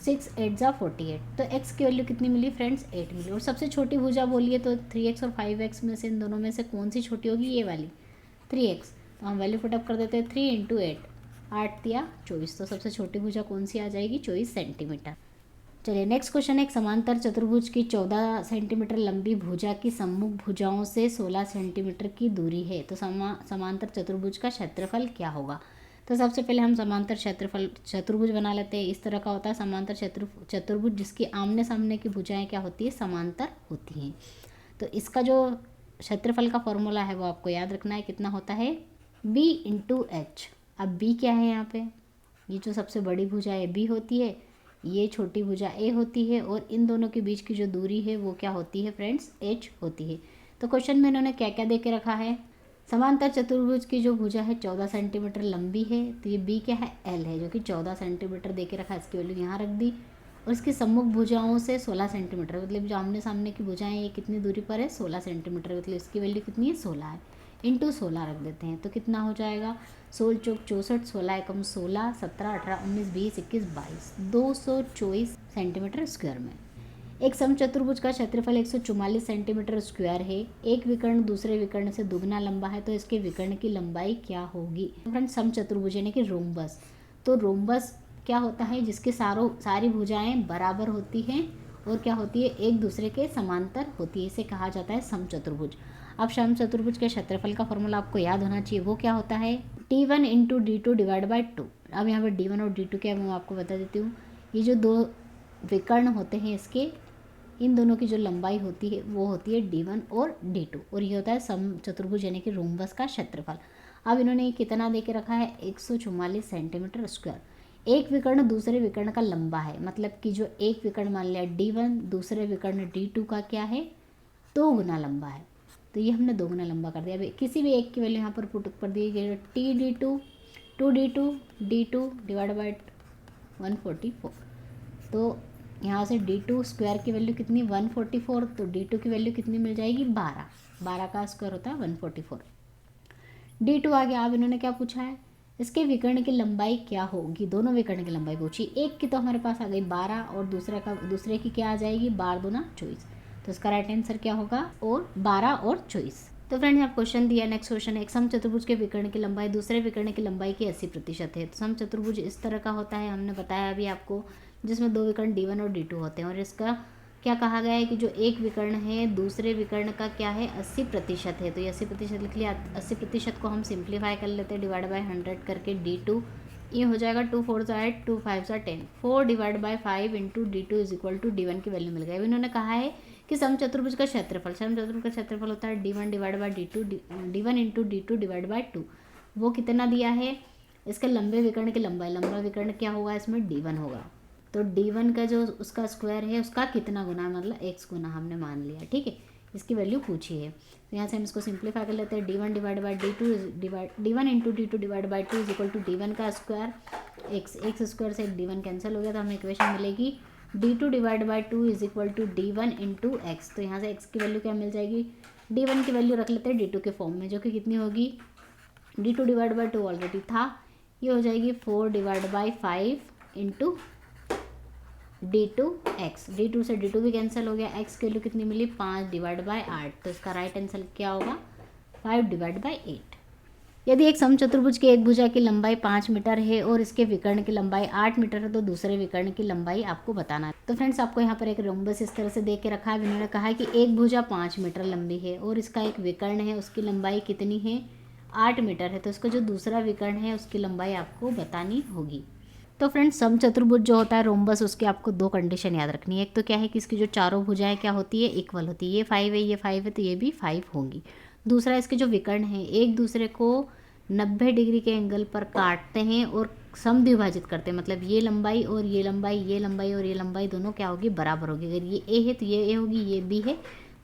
6 8 ज़ा 48। तो x की वैल्यू कितनी मिली फ्रेंड्स, 8 मिली। और सबसे छोटी भुजा बोलिए तो 3x और 5x में से इन दोनों में से कौन सी छोटी होगी, ये वाली 3x। तो हम वैल्यू पुटअप कर देते हैं, 3 इंटू 8, 8 दिया 24, तो सबसे छोटी भुजा कौन सी आ जाएगी, 24 सेंटीमीटर। चलिए नेक्स्ट क्वेश्चन है, एक समांतर चतुर्भुज की 14 सेंटीमीटर लंबी भुजा की सम्मुख भुजाओं से 16 सेंटीमीटर की दूरी है, तो समांतर चतुर्भुज का क्षेत्रफल क्या होगा। तो सबसे पहले हम समांतर चतुर्भुज बना लेते हैं। इस तरह का होता है समांतर चतुर्भुज, जिसकी आमने सामने की भुजाएं क्या होती है, समांतर होती हैं। तो इसका जो क्षेत्रफल का फॉर्मूला है वो आपको याद रखना है, कितना होता है, b इंटू एच। अब b क्या है यहाँ पे, ये जो सबसे बड़ी भुजा है b होती है, ये छोटी भुजा a होती है, और इन दोनों के बीच की जो दूरी है वो क्या होती है फ्रेंड्स, h होती है। तो क्वेश्चन में इन्होंने क्या क्या दे के रखा है, समांतर चतुर्भुज की जो भुजा है 14 सेंटीमीटर लंबी है, तो ये b क्या है, l है, जो कि 14 सेंटीमीटर दे के रखा है, इसकी वैल्यू यहाँ रख दी। और इसकी सम्मुख भुजाओं से 16 सेंटीमीटर, मतलब जो आमने सामने की भुजाएं ये कितनी दूरी पर है, 16 सेंटीमीटर, मतलब इसकी वैल्यू कितनी है, 16 है, इंटू 16 रख देते हैं। तो कितना हो जाएगा, 16 चौक 64, 16 एकम 16, 17 18 19 20 21 22, 224 सेंटीमीटर स्क्वायर में। एक समचतुर्भुज का क्षेत्रफल 144 सेंटीमीटर स्क्वायर है। एक विकर्ण दूसरे विकर्ण से दुगना लंबा है, तो इसके विकर्ण की लंबाई क्या होगी। फ्रेंड्स समचतुर्भुज यानी कि रोम्बस, तो रोम्बस क्या होता है, जिसके सारी भुजाएं बराबर होती हैं और क्या होती है, एक दूसरे के समांतर होती है, इसे कहा जाता है समचतुर्भुज। अब समचतुर्भुज के क्षेत्रफल का फॉर्मूला आपको याद होना चाहिए, वो क्या होता है, T1 into D2 divide by 2। अब यहाँ पर D1 और D2 क्या है मैं आपको बता देती हूँ। ये जो दो विकर्ण होते हैं, इसके इन दोनों की जो लंबाई होती है वो होती है D1 और D2, और ये होता है समचतुर्भुज यानी कि रोम्बस का क्षेत्रफल। अब इन्होंने ये कितना दे के रखा है, 144 सेंटीमीटर स्क्वायर। एक विकर्ण दूसरे विकर्ण का लंबा है, मतलब कि जो एक विकर्ण मान लिया D1 दूसरे विकर्ण D2 का क्या है, 2 गुना लंबा है, तो ये हमने 2 गुना लंबा कर दिया। अभी किसी भी एक की वैल्यू यहाँ पर पुट कर दी गई, TD2 2D2 D2 divide by 144। तो यहाँ से D2 स्क्वायर की वैल्यू कितनी, 144, तो D2 की वैल्यू कितनी मिल जाएगी, 12, 12 का स्क्वायर होता है 144। D2 आ गया। अब इन्होंने क्या पूछा है, इसके विकर्ण की लंबाई क्या होगी, दोनों विकर्ण की लंबाई पूछी। एक की तो हमारे पास आ गई 12 और दूसरे की क्या आ जाएगी, 12 दूना 24, तो इसका राइट आंसर क्या होगा, और 12 और 24। तो फ्रेंड्स यहाँ क्वेश्चन दिया, नेक्स्ट क्वेश्चन है, एक समचतुर्भुज के विकर्ण की लंबाई दूसरे विकर्ण की लंबाई की 80% है। तो समचतुर्भुज इस तरह का होता है, हमने बताया अभी आपको, जिसमें दो विकर्ण D1 और D2 होते हैं, और इसका क्या कहा गया है कि जो एक विकर्ण है दूसरे विकर्ण का क्या है 80% है। तो ये 80% लिख लिया। 80% को हम सिंप्लीफाई कर लेते हैं, डिवाइड बाय 100 करके D2, ये हो जाएगा 2 4 ज़ा 8, 2 5 ज़ा 10, 4 divide by 5 into D2 is equal to D1 की वैल्यू मिल गई। इन्होंने कहा है कि समचतुर्भुज का क्षेत्रफल, समचतुर्भुज का क्षेत्रफल होता है D1 divide by D2, D1 into D2 divide by 2, वो कितना दिया है, इसके लंबे विकर्ण की लंबाई, लंबा विकर्ण क्या होगा इसमें D1 होगा, तो D1 का जो उसका स्क्वायर है उसका कितना गुना है, मतलब x गुना हमने मान लिया, ठीक है, इसकी वैल्यू पूछी है। तो यहाँ से हम इसको सिंप्लीफाई कर लेते हैं, D1 divide by D1 into D2 divide by 2 is equal to D1 का स्क्वायर x स्क्वायर से D1 कैंसिल हो गया, तो हमें इक्वेशन मिलेगी D2 divide by 2 is equal to D1 into x. तो यहाँ से x की वैल्यू क्या मिल जाएगी, D1 की वैल्यू रख लेते हैं D2 के फॉर्म में, जो कि कितनी होगी, D2 डिवाइड बाई 2 ऑलरेडी था, ये हो जाएगी 4 divide by 5 into D2 x, D2 से D2 भी कैंसिल हो गया, x की वैल्यू कितनी मिली 5 डिवाइड बाई 8, तो इसका राइट आंसर क्या होगा 5 डिवाइड बाई 8। यदि एक समचतुर्भुज की एक भुजा की लंबाई 5 मीटर है और इसके विकर्ण की लंबाई 8 मीटर है, तो दूसरे विकर्ण की लंबाई आपको बताना है। तो फ्रेंड्स आपको यहाँ पर एक रोम्बस इस तरह से दे के रखा है, इन्होंने कहा है कि एक भुजा 5 मीटर लंबी है और इसका एक विकर्ण है, उसकी लंबाई कितनी है 8 मीटर है, तो इसका जो दूसरा विकर्ण है उसकी लंबाई आपको बतानी होगी। तो फ्रेंड्स समचतुर्भुज जो होता है रोम्बस, उसकी आपको दो कंडीशन याद रखनी है। एक तो क्या है कि इसकी जो चारों भुजाएं क्या होती है इक्वल होती है, ये 5 है ये 5 है तो ये भी 5 होंगी। दूसरा इसके जो विकर्ण हैं एक दूसरे को 90 डिग्री के एंगल पर काटते हैं और समद्विभाजित करते हैं, मतलब ये लंबाई और ये लंबाई, ये लंबाई और ये लंबाई दोनों क्या होगी बराबर होगी। अगर ये ए है तो ये ए होगी, ये बी है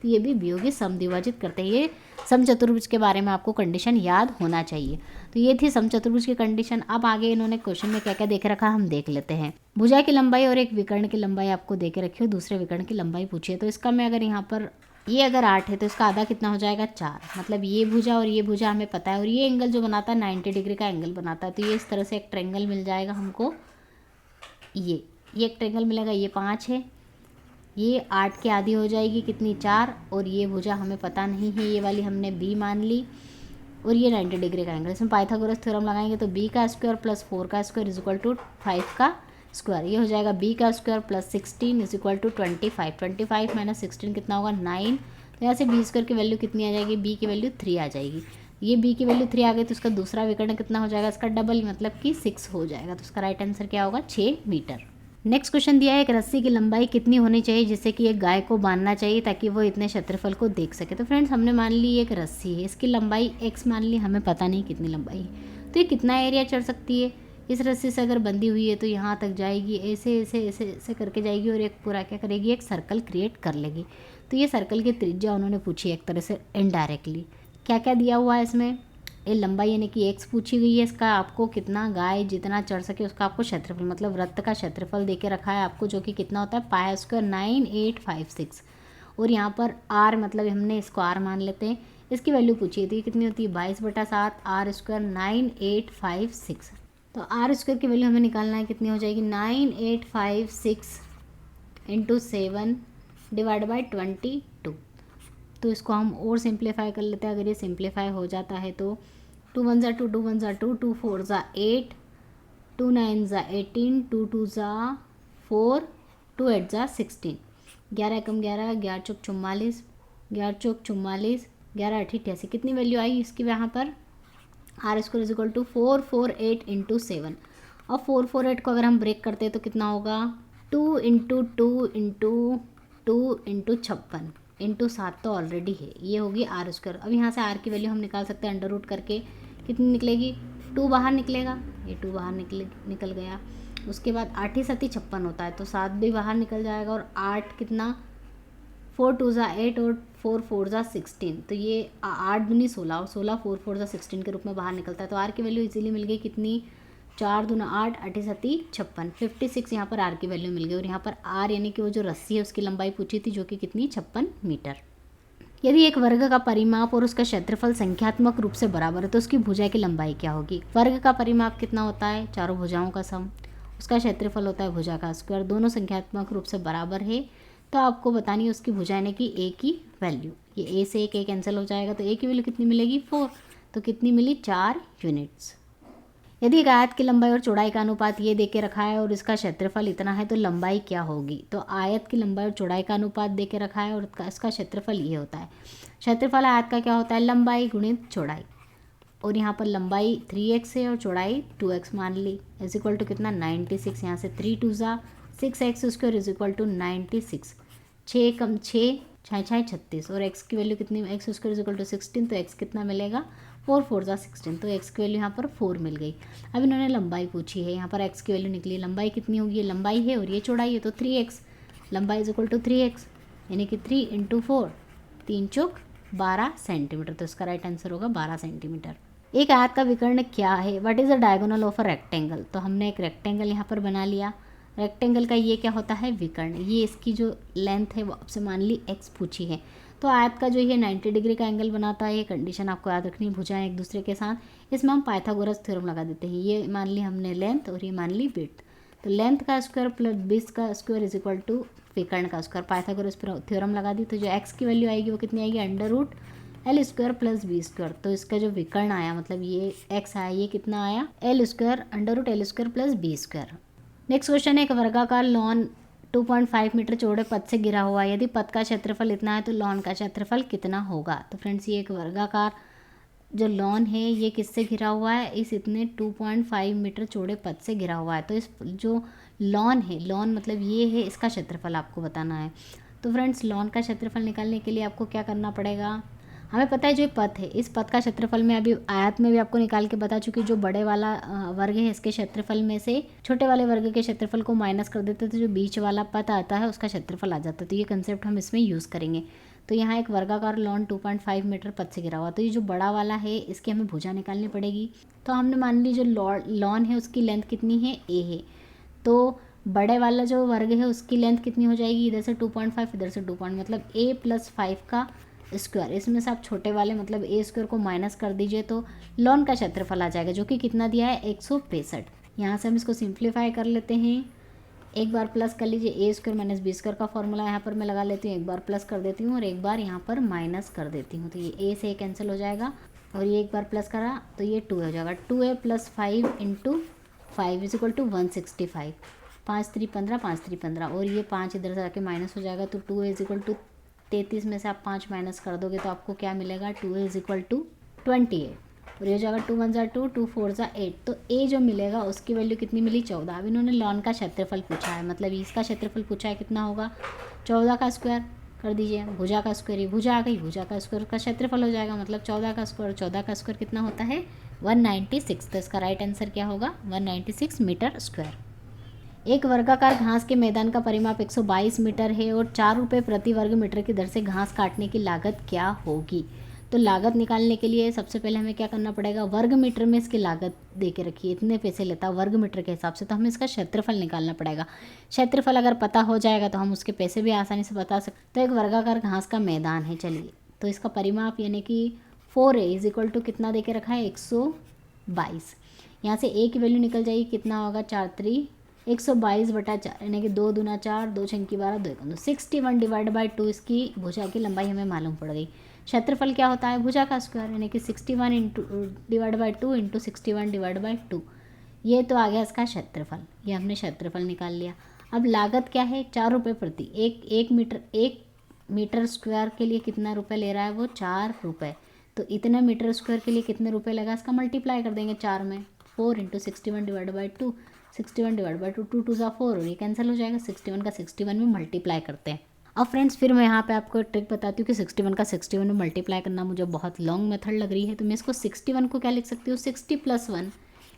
तो ये भी बी होगी, समद्विभाजित करते हैं। ये समचतुर्भुज के बारे में आपको कंडीशन याद होना चाहिए। तो ये थी समचतुर्भुज की कंडीशन। अब आगे इन्होंने क्वेश्चन में क्या क्या देख रखा हम देख लेते हैं। भुजा की लंबाई और एक विकर्ण की लंबाई आपको दे के रखी हो, दूसरे विकर्ण की लंबाई पूछी है। तो इसका मैं अगर यहाँ पर ये अगर 8 है तो इसका आधा कितना हो जाएगा 4, मतलब ये भुजा और ये भुजा हमें पता है, और ये एंगल जो बनाता है 90 डिग्री का एंगल बनाता है। तो ये इस तरह से एक ट्रायंगल मिल जाएगा हमको, ये एक ट्रायंगल मिलेगा, ये 5 है, ये 8 की आधी हो जाएगी कितनी 4, और ये भुजा हमें पता नहीं है, ये वाली हमने बी मान ली, और ये 90 डिग्री का एंगल। इसमें पाइथागोरस थ्योरम लगाएंगे तो बी का स्क्वायर प्लस 4 का स्क्वायर इज इक्वल टू 5 का स्क्वायर, ये हो जाएगा बी का square plus 16 is equal to 25, 25 minus 16 कितना होगा 9। तो यहाँ से बी स्क्वायर की वैल्यू कितनी आ जाएगी, बी की वैल्यू 3 आ जाएगी। ये बी की वैल्यू 3 आ गई तो इसका दूसरा विकर्ण कितना हो जाएगा, इसका डबल मतलब कि 6 हो जाएगा। तो इसका राइट आंसर क्या होगा 6 मीटर। नेक्स्ट क्वेश्चन दिया है, एक रस्सी की लंबाई कितनी होनी चाहिए जिससे कि एक गाय को बांधना चाहिए ताकि वो इतने क्षेत्रफल को देख सके। तो फ्रेंड्स हमने मान ली एक रस्सी है, इसकी लंबाई x मान ली, हमें पता नहीं कितनी लंबाई है, तो ये कितना एरिया चढ़ सकती है। इस रस्सी से अगर बंधी हुई है तो यहाँ तक जाएगी, ऐसे ऐसे ऐसे ऐसे करके जाएगी और एक पूरा क्या करेगी, एक सर्कल क्रिएट कर लेगी। तो ये सर्कल की त्रिज्या उन्होंने पूछी है एक तरह से इनडायरेक्टली। क्या क्या दिया हुआ है इसमें, ये लंबाई यानी कि x पूछी गई है, इसका आपको कितना गाय जितना चढ़ सके उसका आपको क्षेत्रफल मतलब वृत्त का क्षेत्रफल दे के रखा है आपको, जो कि कितना होता है पाई स्क्वायर 9856, और यहाँ पर r मतलब हमने इसको r मान लेते हैं, इसकी वैल्यू पूछी थी कितनी होती है 22/7 r स्क्वायर 9856। तो r स्क्वायर की वैल्यू हमें निकालना है, कितनी हो जाएगी 9856 इंटू 7 डिवाइड बाई 22। तो इसको हम और सिंप्लीफाई कर लेते हैं। अगर ये सिंप्लीफाई हो जाता है तो 2 1 ज़ा 2, 2 1 ज़ा 2, 2 4 ज़ा 8, 2 9 ज़ा 18, 2 2 ज़ा 4, 2 8 ज़ा 16, 11 कम 11, 11 चौक 44, 11 चौक 44, 11 8 88, कितनी वैल्यू आई इसकी यहाँ पर, r square is equal to 448 into 7। और 448 को अगर हम ब्रेक करते हैं तो कितना होगा 2 इंटू 2 इंटू 2 इंटू 56 इंटू 7 तो ऑलरेडी है, ये होगी आर स्क्वायर। अब यहाँ से आर की वैल्यू हम निकाल सकते हैं अंडर रूट करके, कितनी निकलेगी 2 बाहर निकलेगा, ये 2 बाहर निकल गया। उसके बाद 8 ही 7 ही 56 होता है तो 7 भी बाहर निकल जाएगा, और 8 कितना 4 2 ज़ा 8 और 4 4 ज़ा 16, तो ये 8 दूनी 16 और 16 4 4 ज़ा 16 के रूप में बाहर निकलता है। तो आर की वैल्यू इजीली मिल गई कितनी 4 दूना 8, 8 7 56, 56 यहाँ पर आर की वैल्यू मिल गई। और यहाँ पर आर यानी कि वो जो रस्सी है उसकी लंबाई पूछी थी जो कि कितनी 56 मीटर। यदि एक वर्ग का परिमाप और उसका क्षेत्रफल संख्यात्मक रूप से बराबर है तो उसकी भुजा की लंबाई क्या होगी। वर्ग का परिमाप कितना होता है चारों भुजाओं का सम, उसका क्षेत्रफल होता है भुजा का स्क्वायर, दोनों संख्यात्मक रूप से बराबर है तो आपको बतानी है उसकी भुजा यानी कि ए की वैल्यू। ये ए से एक ए कैंसिल हो जाएगा, तो ए की वैल्यू कितनी मिलेगी 4, तो कितनी मिली 4 यूनिट्स। यदि एक आयत की लंबाई और चौड़ाई का अनुपात ये दे के रखा है और इसका क्षेत्रफल इतना है तो लंबाई क्या होगी। तो आयत की लंबाई और चौड़ाई का अनुपात दे के रखा है और इसका क्षेत्रफल ये होता है। क्षेत्रफल आयत का क्या होता है, लंबाई गुणित चौड़ाई, और यहाँ पर लंबाई 3x है और चौड़ाई 2x मान ली, इज इक्वल टू कितना 96। यहाँ से 3 2 ज़ा 6x² इज इक्वल टू 96। 6 कम 6 6 6 36 और x की वैल्यू कितनी, x² इज इक्वल टू 16, तो x कितना मिलेगा 4 4 ज़ा 16, तो x की वैल्यू यहाँ पर 4 मिल गई। अब इन्होंने लंबाई पूछी है, यहाँ पर x की वैल्यू निकली, लंबाई कितनी होगी, ये लंबाई है और ये चौड़ाई है, तो 3x, लंबाई इज इक्वल टू 3x, यानी कि 3 × 4 3 चौक 12 सेंटीमीटर, तो इसका राइट आंसर होगा 12 सेंटीमीटर। एक आयत का विकर्ण क्या है, what is the diagonal of a rectangle. तो हमने एक रेक्टेंगल यहाँ पर बना लिया, रेक्टेंगल का ये क्या होता है विकर्ण, ये इसकी जो लेंथ है वो आपसे मान ली x पूछी है, तो आयत का जो ये 90 डिग्री का एंगल बनाता है, ये कंडीशन आपको याद रखनी, भुजाएं एक दूसरे के साथ, इसमें हम पाइथागोरस थ्योरम लगा देते हैं। ये मान ली हमने लेंथ और ये मान ली विड्थ, तो लेंथ का स्क्वायर प्लस विड्थ का स्क्वायर इज इक्वल टू विकर्ण का स्क्वायर, पाइथागोरस थ्योरम लगा दी, तो जो x की वैल्यू आएगी वो कितनी आएगी √L² प्लस b², तो इसका जो विकर्ण आया मतलब ये x आया, ये कितना आया L² √L² plus b²। Next question है, एक वर्गाकार लॉन 2.5 मीटर चौड़े पथ से घिरा हुआ है, यदि पथ का क्षेत्रफल इतना है तो लॉन का क्षेत्रफल कितना होगा। तो फ्रेंड्स ये एक वर्गाकार जो लॉन है ये किससे घिरा हुआ है, इस इतने 2.5 मीटर चौड़े पथ से घिरा हुआ है, तो इस जो लॉन है, लॉन मतलब ये है, इसका क्षेत्रफल आपको बताना है। तो फ्रेंड्स लॉन का क्षेत्रफल निकालने के लिए आपको क्या करना पड़ेगा, हमें पता है जो पथ है, इस पथ का क्षेत्रफल में अभी आयत में भी आपको निकाल के बता चुकी, जो बड़े वाला वर्ग है इसके क्षेत्रफल में से छोटे वाले वर्ग के क्षेत्रफल को माइनस कर देते तो जो बीच वाला पथ आता है उसका क्षेत्रफल आ जाता है, तो ये कंसेप्ट हम इसमें यूज़ करेंगे। तो यहाँ एक वर्गाकार लॉन 2.5 मीटर पथ से घिरा हुआ, तो ये जो बड़ा वाला है इसकी हमें भुजा निकालनी पड़ेगी। तो हमने मान ली जो लॉन है उसकी लेंथ कितनी है a है, तो बड़े वाला जो वर्ग है उसकी लेंथ कितनी हो जाएगी, इधर से 2.5 इधर से 2 मतलब a + 5 का स्क्वायर, इसमें से आप छोटे वाले मतलब a² को माइनस कर दीजिए तो लॉन का क्षेत्रफल आ जाएगा, जो कि कितना दिया है 165। यहाँ से हम इसको सिंप्लीफाई कर लेते हैं, एक बार प्लस कर लीजिए, a² - b² का फॉर्मूला यहाँ पर मैं लगा लेती हूँ, एक बार प्लस कर देती हूँ और एक बार यहाँ पर माइनस कर देती हूँ, तो ये a से कैंसिल हो जाएगा और ये एक बार प्लस करा तो ये 2 हो जाएगा, 2a + 5 × 5 इज इक्वल टू 165, 5 3 15 5 3 15 और ये 5 इधर से आके माइनस हो जाएगा, तो 2a इज इक्वल टू 33 में से आप 5 माइनस कर दोगे तो आपको क्या मिलेगा, 2a इज इक्वल टू 28 और ये हो जाएगा 2 1 ज़ा 2 2 4 ज़ा 8, तो a जो मिलेगा उसकी वैल्यू कितनी मिली 14। अब इन्होंने लॉन का क्षेत्रफल पूछा है, मतलब इसका क्षेत्रफल पूछा है, कितना होगा 14 का स्क्वायर कर दीजिए, भुजा का स्क्वायर, ये भुजा आ गई, भुजा का स्क्वायर का क्षेत्रफल हो जाएगा, मतलब 14 का स्क्वायर, 14 का स्क्वायर कितना होता है 196, तो इसका राइट आंसर क्या होगा 196 मीटर स्क्वायर। एक वर्गाकार घास के मैदान का परिमाप 122 मीटर है और 4 रुपये प्रति वर्ग मीटर की दर से घास काटने की लागत क्या होगी। तो लागत निकालने के लिए सबसे पहले हमें क्या करना पड़ेगा, वर्ग मीटर में इसकी लागत दे के रखिए, इतने पैसे लेता है वर्ग मीटर के हिसाब से, तो हमें इसका क्षेत्रफल निकालना पड़ेगा। क्षेत्रफल अगर पता हो जाएगा तो हम उसके पैसे भी आसानी से बता सकते। तो एक वर्गाकार घास का मैदान है, चलिए तो इसका परिमाप यानी कि 4a इज इक्वल टू कितना दे के रखा है 122, यहाँ से a की वैल्यू निकल जाएगी, कितना होगा 4 3 122/4 यानी कि 2 दूना 4 2 छंकी 12 2 1 61 / 2 इसकी भुजा की लंबाई हमें मालूम पड़ गई। क्षेत्रफल क्या होता है भुजा का स्क्वायर, यानी कि 61 / 2 × 61 / 2, ये तो आ गया इसका क्षेत्रफल, ये हमने क्षेत्रफल निकाल लिया। अब लागत क्या है 4 रुपये प्रति एक मीटर स्क्वायर के लिए कितना रुपये ले रहा है वो 4 रुपये, तो इतना मीटर स्क्वायर के लिए कितने रुपये लगा, इसका मल्टीप्लाई कर देंगे 4 में, 4 × 61 / 2, 61 / 2 2 2 ज़ा 4 और ये कैंसिल हो जाएगा, 61 का 61 में मल्टीप्लाई करते हैं। अब फ्रेंड्स फिर मैं यहाँ पे आपको एक ट्रिक बताती हूँ कि 61 का 61 में मल्टीप्लाई करना मुझे बहुत लॉन्ग मेथड लग रही है, तो मैं इसको 61 को क्या लिख सकती हूँ 60 + 1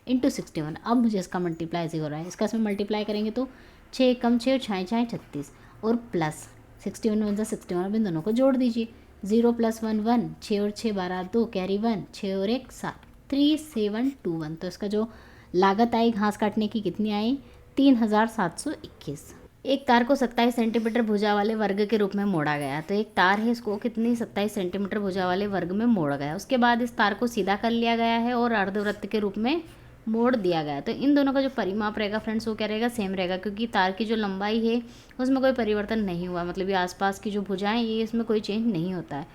× 61। अब मुझे इसका मल्टीप्लाई ऐसे हो रहा है, इसका इसमें मल्टीप्लाई करेंगे तो 6 कम 6 6 6 36 और प्लस 61 1 ज़ा 61, अब इन दोनों को जोड़ दीजिए, 0 + 1 1, 6 और 6 12 2 कैरी 1, 6 और 1 7 3721, तो इसका जो लागत आई घास काटने की कितनी आई 3721। एक तार को 27 सेंटीमीटर भुजा वाले वर्ग के रूप में मोड़ा गया, तो एक तार है इसको कितनी 27 सेंटीमीटर भुजा वाले वर्ग में मोड़ा गया, उसके बाद इस तार को सीधा कर लिया गया है और अर्धवृत्त के रूप में मोड़ दिया गया, तो इन दोनों का जो परिमाप रहेगा फ्रेंड्स वो क्या रहेगा सेम रहेगा, क्योंकि तार की जो लंबाई है उसमें कोई परिवर्तन नहीं हुआ, मतलब ये आसपास की जो भुजाएं ये इसमें कोई चेंज नहीं होता है।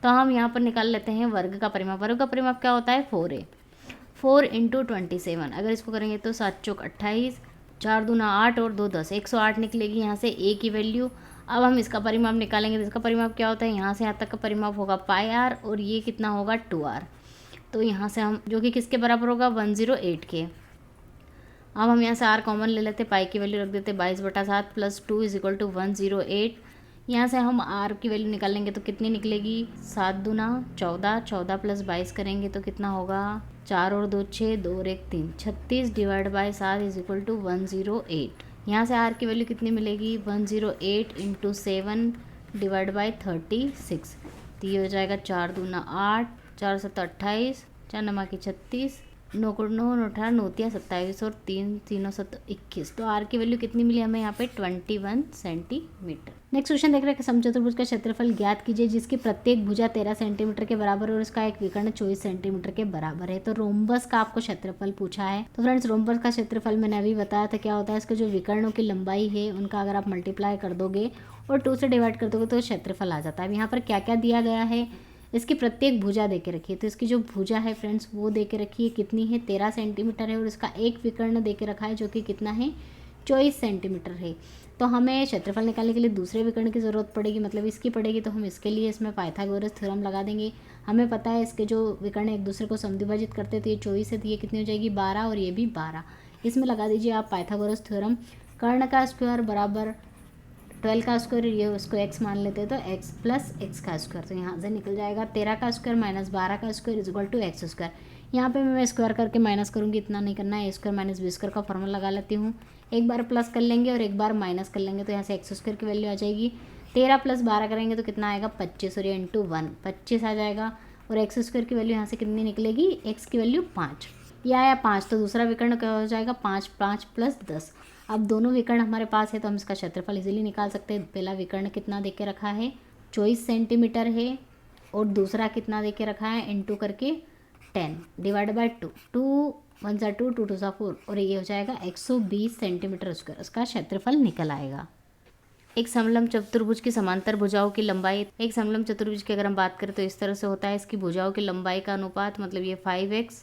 तो हम यहाँ पर निकाल लेते हैं वर्ग का परिमाप। वर्ग का परिमाप क्या होता है 4a। 4 इंटू 27, अगर इसको करेंगे तो 7 चौक 28, 4 दूना 8 और 2 10, 108 निकलेगी यहाँ से a की वैल्यू। अब हम इसका परिमाप निकालेंगे तो इसका परिमाप क्या होता है, यहाँ से यहाँ तक का परिमाप होगा पाई आर और ये कितना होगा 2r। तो यहाँ से हम जो कि किसके बराबर होगा 108 के। अब हम यहाँ से r कॉमन ले लेते, पाई की वैल्यू रख देते 22/7 प्लस 2 इज इक्वल टू 108। यहाँ से हम r की वैल्यू निकालेंगे तो कितनी निकलेगी 7 दूना 14, 14 प्लस 22 करेंगे तो कितना होगा 4 और 2 6, 2 और 1 3, 36 divide by 7 is equal to 108। यहाँ से r की वैल्यू कितनी मिलेगी 108 इंटू 7 डिवाइड बाई 36। तो ये हो जाएगा 4 दूना 8, 4 7 28, 4 नमा की 36, 9 को 9 18 9 तिया 27 और 3 3 7 21। तो r की वैल्यू कितनी मिली हमें यहाँ पे 21 सेंटीमीटर। नेक्स्ट क्वेश्चन देख रहे हैं कि समचतुर्भुज का क्षेत्रफल ज्ञात कीजिए जिसकी प्रत्येक भुजा 13 सेंटीमीटर के बराबर है और उसका एक विकर्ण 24 सेंटीमीटर के बराबर है। तो रोम्बस का आपको क्षेत्रफल पूछा है। तो फ्रेंड्स रोम्बस का क्षेत्रफल मैंने अभी बताया था क्या होता है, इसके जो विकर्णों की लंबाई है उनका अगर आप मल्टीप्लाई कर दोगे और 2 से डिवाइड कर दोगे तो क्षेत्रफल आ जाता है। अब यहाँ पर क्या क्या दिया गया है, इसकी प्रत्येक भुजा दे के रखी है। तो इसकी जो भुजा है फ्रेंड्स वो दे के रखी है, कितनी है 13 सेंटीमीटर है और इसका एक विकर्ण दे के रखा है जो कि कितना है 24 सेंटीमीटर है। तो हमें क्षेत्रफल निकालने के लिए दूसरे विकर्ण की ज़रूरत पड़ेगी, मतलब इसकी पड़ेगी। तो हम इसके लिए इसमें पाइथागोरस थ्योरम लगा देंगे। हमें पता है इसके जो विकर्ण एक दूसरे को समद्विभाजित करते तो ये 24 है तो ये कितनी हो जाएगी 12 और ये भी 12। इसमें लगा दीजिए आप पाइथागोरस थ्योरम। कर्ण का स्क्वायर बराबर 12 का स्क्वायर, ये उसको x मान लेते हैं तो x प्लस एक्स का स्क्वायर। तो यहाँ से निकल जाएगा 13 का स्क्वायर माइनस 12 का square is equal to x square. यहाँ पे मैं स्क्वायर करके माइनस करूँगी, इतना नहीं करना है। ए स्क्वायर माइनस बी स्क्वायर का फॉर्मूला लगा लेती हूँ। एक बार प्लस कर लेंगे और एक बार माइनस कर लेंगे तो यहाँ से एक्स स्क्वायर की वैल्यू आ जाएगी। 13 प्लस 12 करेंगे तो कितना आएगा 25 और ये इंटू 1 25 आ जाएगा। और एक्स स्क्वायर की वैल्यू यहाँ से कितनी निकलेगी, एक्स की वैल्यू 5, ये आया 5। तो दूसरा विकर्ण क्या हो जाएगा 5 5 प्लस 10। अब दोनों विकर्ण हमारे पास है तो हम इसका क्षेत्रफल इजीली निकाल सकते हैं। पहला विकर्ण कितना दे के रखा है 24 सेंटीमीटर है और दूसरा कितना दे के रखा है इंटू करके 10 डिवाइड बाई 2, 2 1 सा 2 2 2 सा 4 और ये हो जाएगा 120 सेंटीमीटर स्क्वायर। उसका क्षेत्रफल निकल आएगा। एक समलंब चतुर्भुज की समांतर भुजाओं की लंबाई, एक समलंब चतुर्भुज की अगर हम बात करें तो इस तरह से होता है। इसकी भुजाओं की लंबाई का अनुपात मतलब ये 5x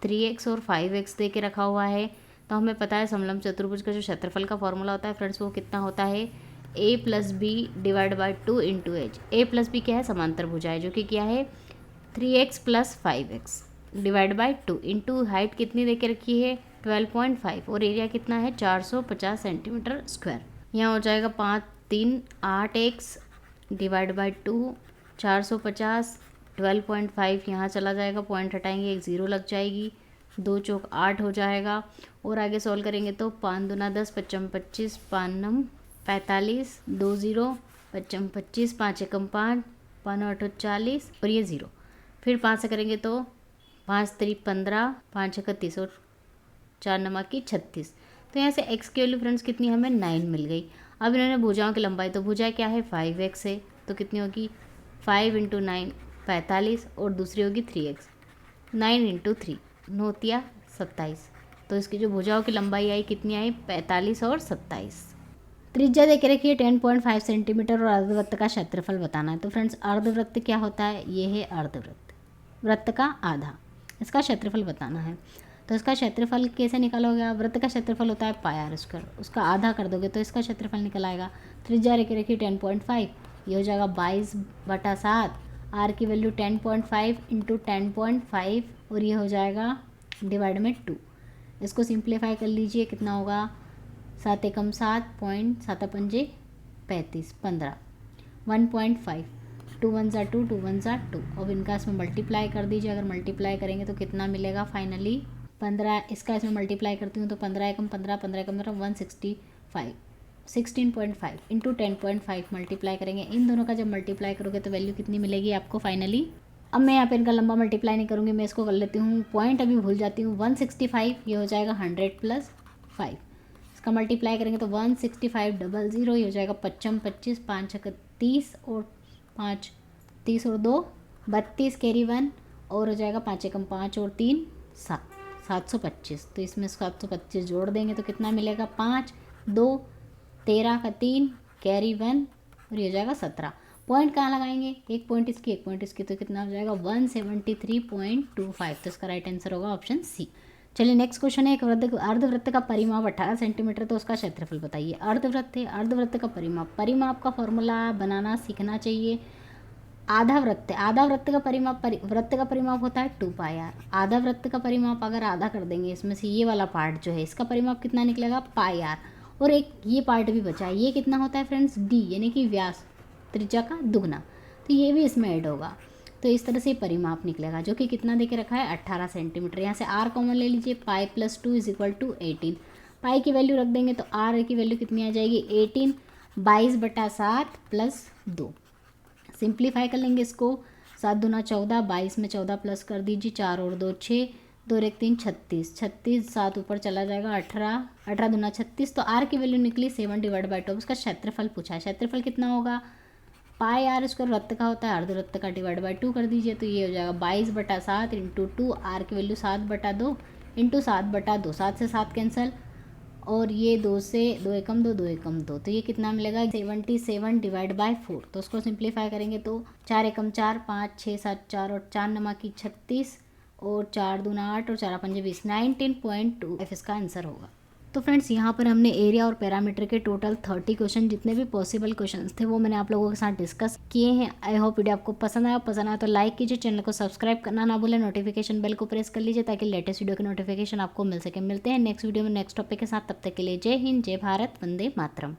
3x और 5x दे के रखा हुआ है। तो हमें पता है समलंब चतुर्भुज का जो क्षेत्रफल का फॉर्मूला होता है फ्रेंड्स वो कितना होता है a plus b divide by 2 into h. A plus b क्या है समांतर भुजा है जो कि क्या है 3x plus 5x divide by 2 into height कितनी दे के रखी है 12.5 और एरिया कितना है 450 सेंटीमीटर स्क्वायर। यहाँ हो जाएगा 5 3 8x डिवाइड बाई 2 450 12.5 यहाँ चला जाएगा, पॉइंट हटाएंगे एक ज़ीरो लग जाएगी, 2 चौक 8 हो जाएगा। और आगे सॉल्व करेंगे तो 5 दूना 10 55 25 5 नम 45 2 0 55 25 5 एकम 5 5 8 40 और ये 0। फिर 5 से करेंगे तो 5 3 15 5 31 और 4 नमा की 36। तो यहाँ से x की वैल्यू फ्रेंड्स कितनी हमें 9 मिल गई। अब इन्होंने भुजाओं की लंबाई, तो भुजा क्या है 5x है तो कितनी होगी 5 इंटू 9 45 और दूसरी होगी 3x 9 इंटू 3 9 27। तो इसकी जो भुजाओं की लंबाई आई कितनी आई 45 और 27। त्रिज्या देखे रखिए 10.5 सेंटीमीटर और अर्धवृत्त का क्षेत्रफल बताना है। तो फ्रेंड्स अर्धवृत्त क्या होता है, ये है अर्धवृत्त, वृत्त का आधा, इसका क्षेत्रफल बताना है। तो इसका क्षेत्रफल कैसे निकालोगे आप, वृत्त का क्षेत्रफल होता है पाई आर स्क्वायर, उसका आधा कर दोगे तो इसका क्षेत्रफल निकल आएगा। त्रिज्या देखे रखिए 10.5, ये हो जाएगा 22/7, आर की वैल्यू 10.5 इंटू 10.5 और ये हो जाएगा डिवाइड में 2। इसको सिंप्लीफाई कर लीजिए, कितना होगा 7 एकम 7 पॉइंट 7 पंजे 35 15 1.5 2 1 सा 2 2 1 सा 2। अब इनका इसमें मल्टीप्लाई कर दीजिए, अगर मल्टीप्लाई करेंगे तो कितना मिलेगा फाइनली 15। इसका इसमें मल्टीप्लाई करती हूँ तो 15 एकम 15 15 एकम 165 16.5 इंटू 10.5 मल्टीप्लाई करेंगे। इन दोनों का जब मल्टीप्लाई करोगे तो वैल्यू कितनी मिलेगी आपको फाइनली। अब मैं यहाँ पे इनका लंबा मल्टीप्लाई नहीं करूँगी, मैं इसको कर लेती हूँ, पॉइंट अभी भूल जाती हूँ। 165 ये हो जाएगा 100 प्लस 5, इसका मल्टीप्लाई करेंगे तो 165 00 ये हो जाएगा 55 25 5 30 और 5 30 और 2 32 कैरी 1 और हो जाएगा 5 एकम 5 और 3 7 725। तो इसमें 725 जोड़ देंगे तो कितना मिलेगा 5 2 13 का 3 कैरी 1 और ये हो जाएगा 17। पॉइंट कहाँ लगाएंगे, एक पॉइंट इसकी एक पॉइंट इसकी, तो कितना हो जाएगा 173.25। तो इसका राइट आंसर होगा ऑप्शन सी। चलिए नेक्स्ट क्वेश्चन है, एक अर्धवृत्त का परिमाप 18 सेंटीमीटर, तो उसका क्षेत्रफल बताइए। अर्धवृत्त है, अर्धवृत्त का परिमाप का फॉर्मूला बनाना सीखना चाहिए। आधा वृत्त है, आधा वृत्त का परिमाप वृत्त का परिमाप होता है 2πr। आधा वृत्त का परिमाप अगर आधा कर देंगे, इसमें से ये वाला पार्ट जो है इसका परिमाप कितना निकलेगा πr। और एक ये पार्ट भी बचा है, ये कितना होता है फ्रेंड्स d, यानी कि व्यास, त्रिज्या का दुगना, तो ये भी इसमें ऐड होगा। तो इस तरह से परिमाप निकलेगा जो कि कितना दे के रखा है 18 सेंटीमीटर। यहाँ से r कॉमन ले लीजिए, pi plus 2 is equal to 18। Pi की वैल्यू रख देंगे तो r की वैल्यू कितनी आ जाएगी 18, 22/7 प्लस 2। सिंप्लीफाई कर लेंगे इसको, 7 दूना 14, 22 में 14 प्लस कर दीजिए, 4 और 2 6, 2 और 1 3, 36, 36 7 ऊपर चला जाएगा 18, 18 दूना 36। तो r की वैल्यू निकली 7/2। उसका क्षेत्रफल पूछा है, क्षेत्रफल कितना होगा पाई आर स्क्वायर वृत्त का होता है, अर्धवृत्त का /2 कर दीजिए, तो ये हो जाएगा 22/7 इंटू 2, आर की वैल्यू 7/2 इंटू 7/2, 7 से 7 कैंसिल, और ये 2 से 2 एकम 2, 2 एकम 2, तो ये कितना मिलेगा 77/4। तो उसको सिंप्लीफाई करेंगे तो 4 एकम 4, 5 6 7 4 और 4 नमा की 36, और 4 दूना 8 और 4 पंजे 20, 19.2 इसका आंसर होगा। तो फ्रेंड्स यहाँ पर हमने एरिया और पैरामीटर के टोटल 30 क्वेश्चन, जितने भी पॉसिबल क्वेश्चंस थे वो मैंने आप लोगों के साथ डिस्कस किए हैं। आई होप वीडियो आपको पसंद आया तो लाइक कीजिए, चैनल को सब्सक्राइब करना ना भूलें, नोटिफिकेशन बेल को प्रेस कर लीजिए ताकि लेटेस्ट वीडियो की नोटिफिकेशन आपको मिल सके। मिलते हैं नेक्स्ट वीडियो में नेक्स्ट टॉपिक के साथ, तब तक के लिए जय हिंद, जय भारत, वंदे मातरम।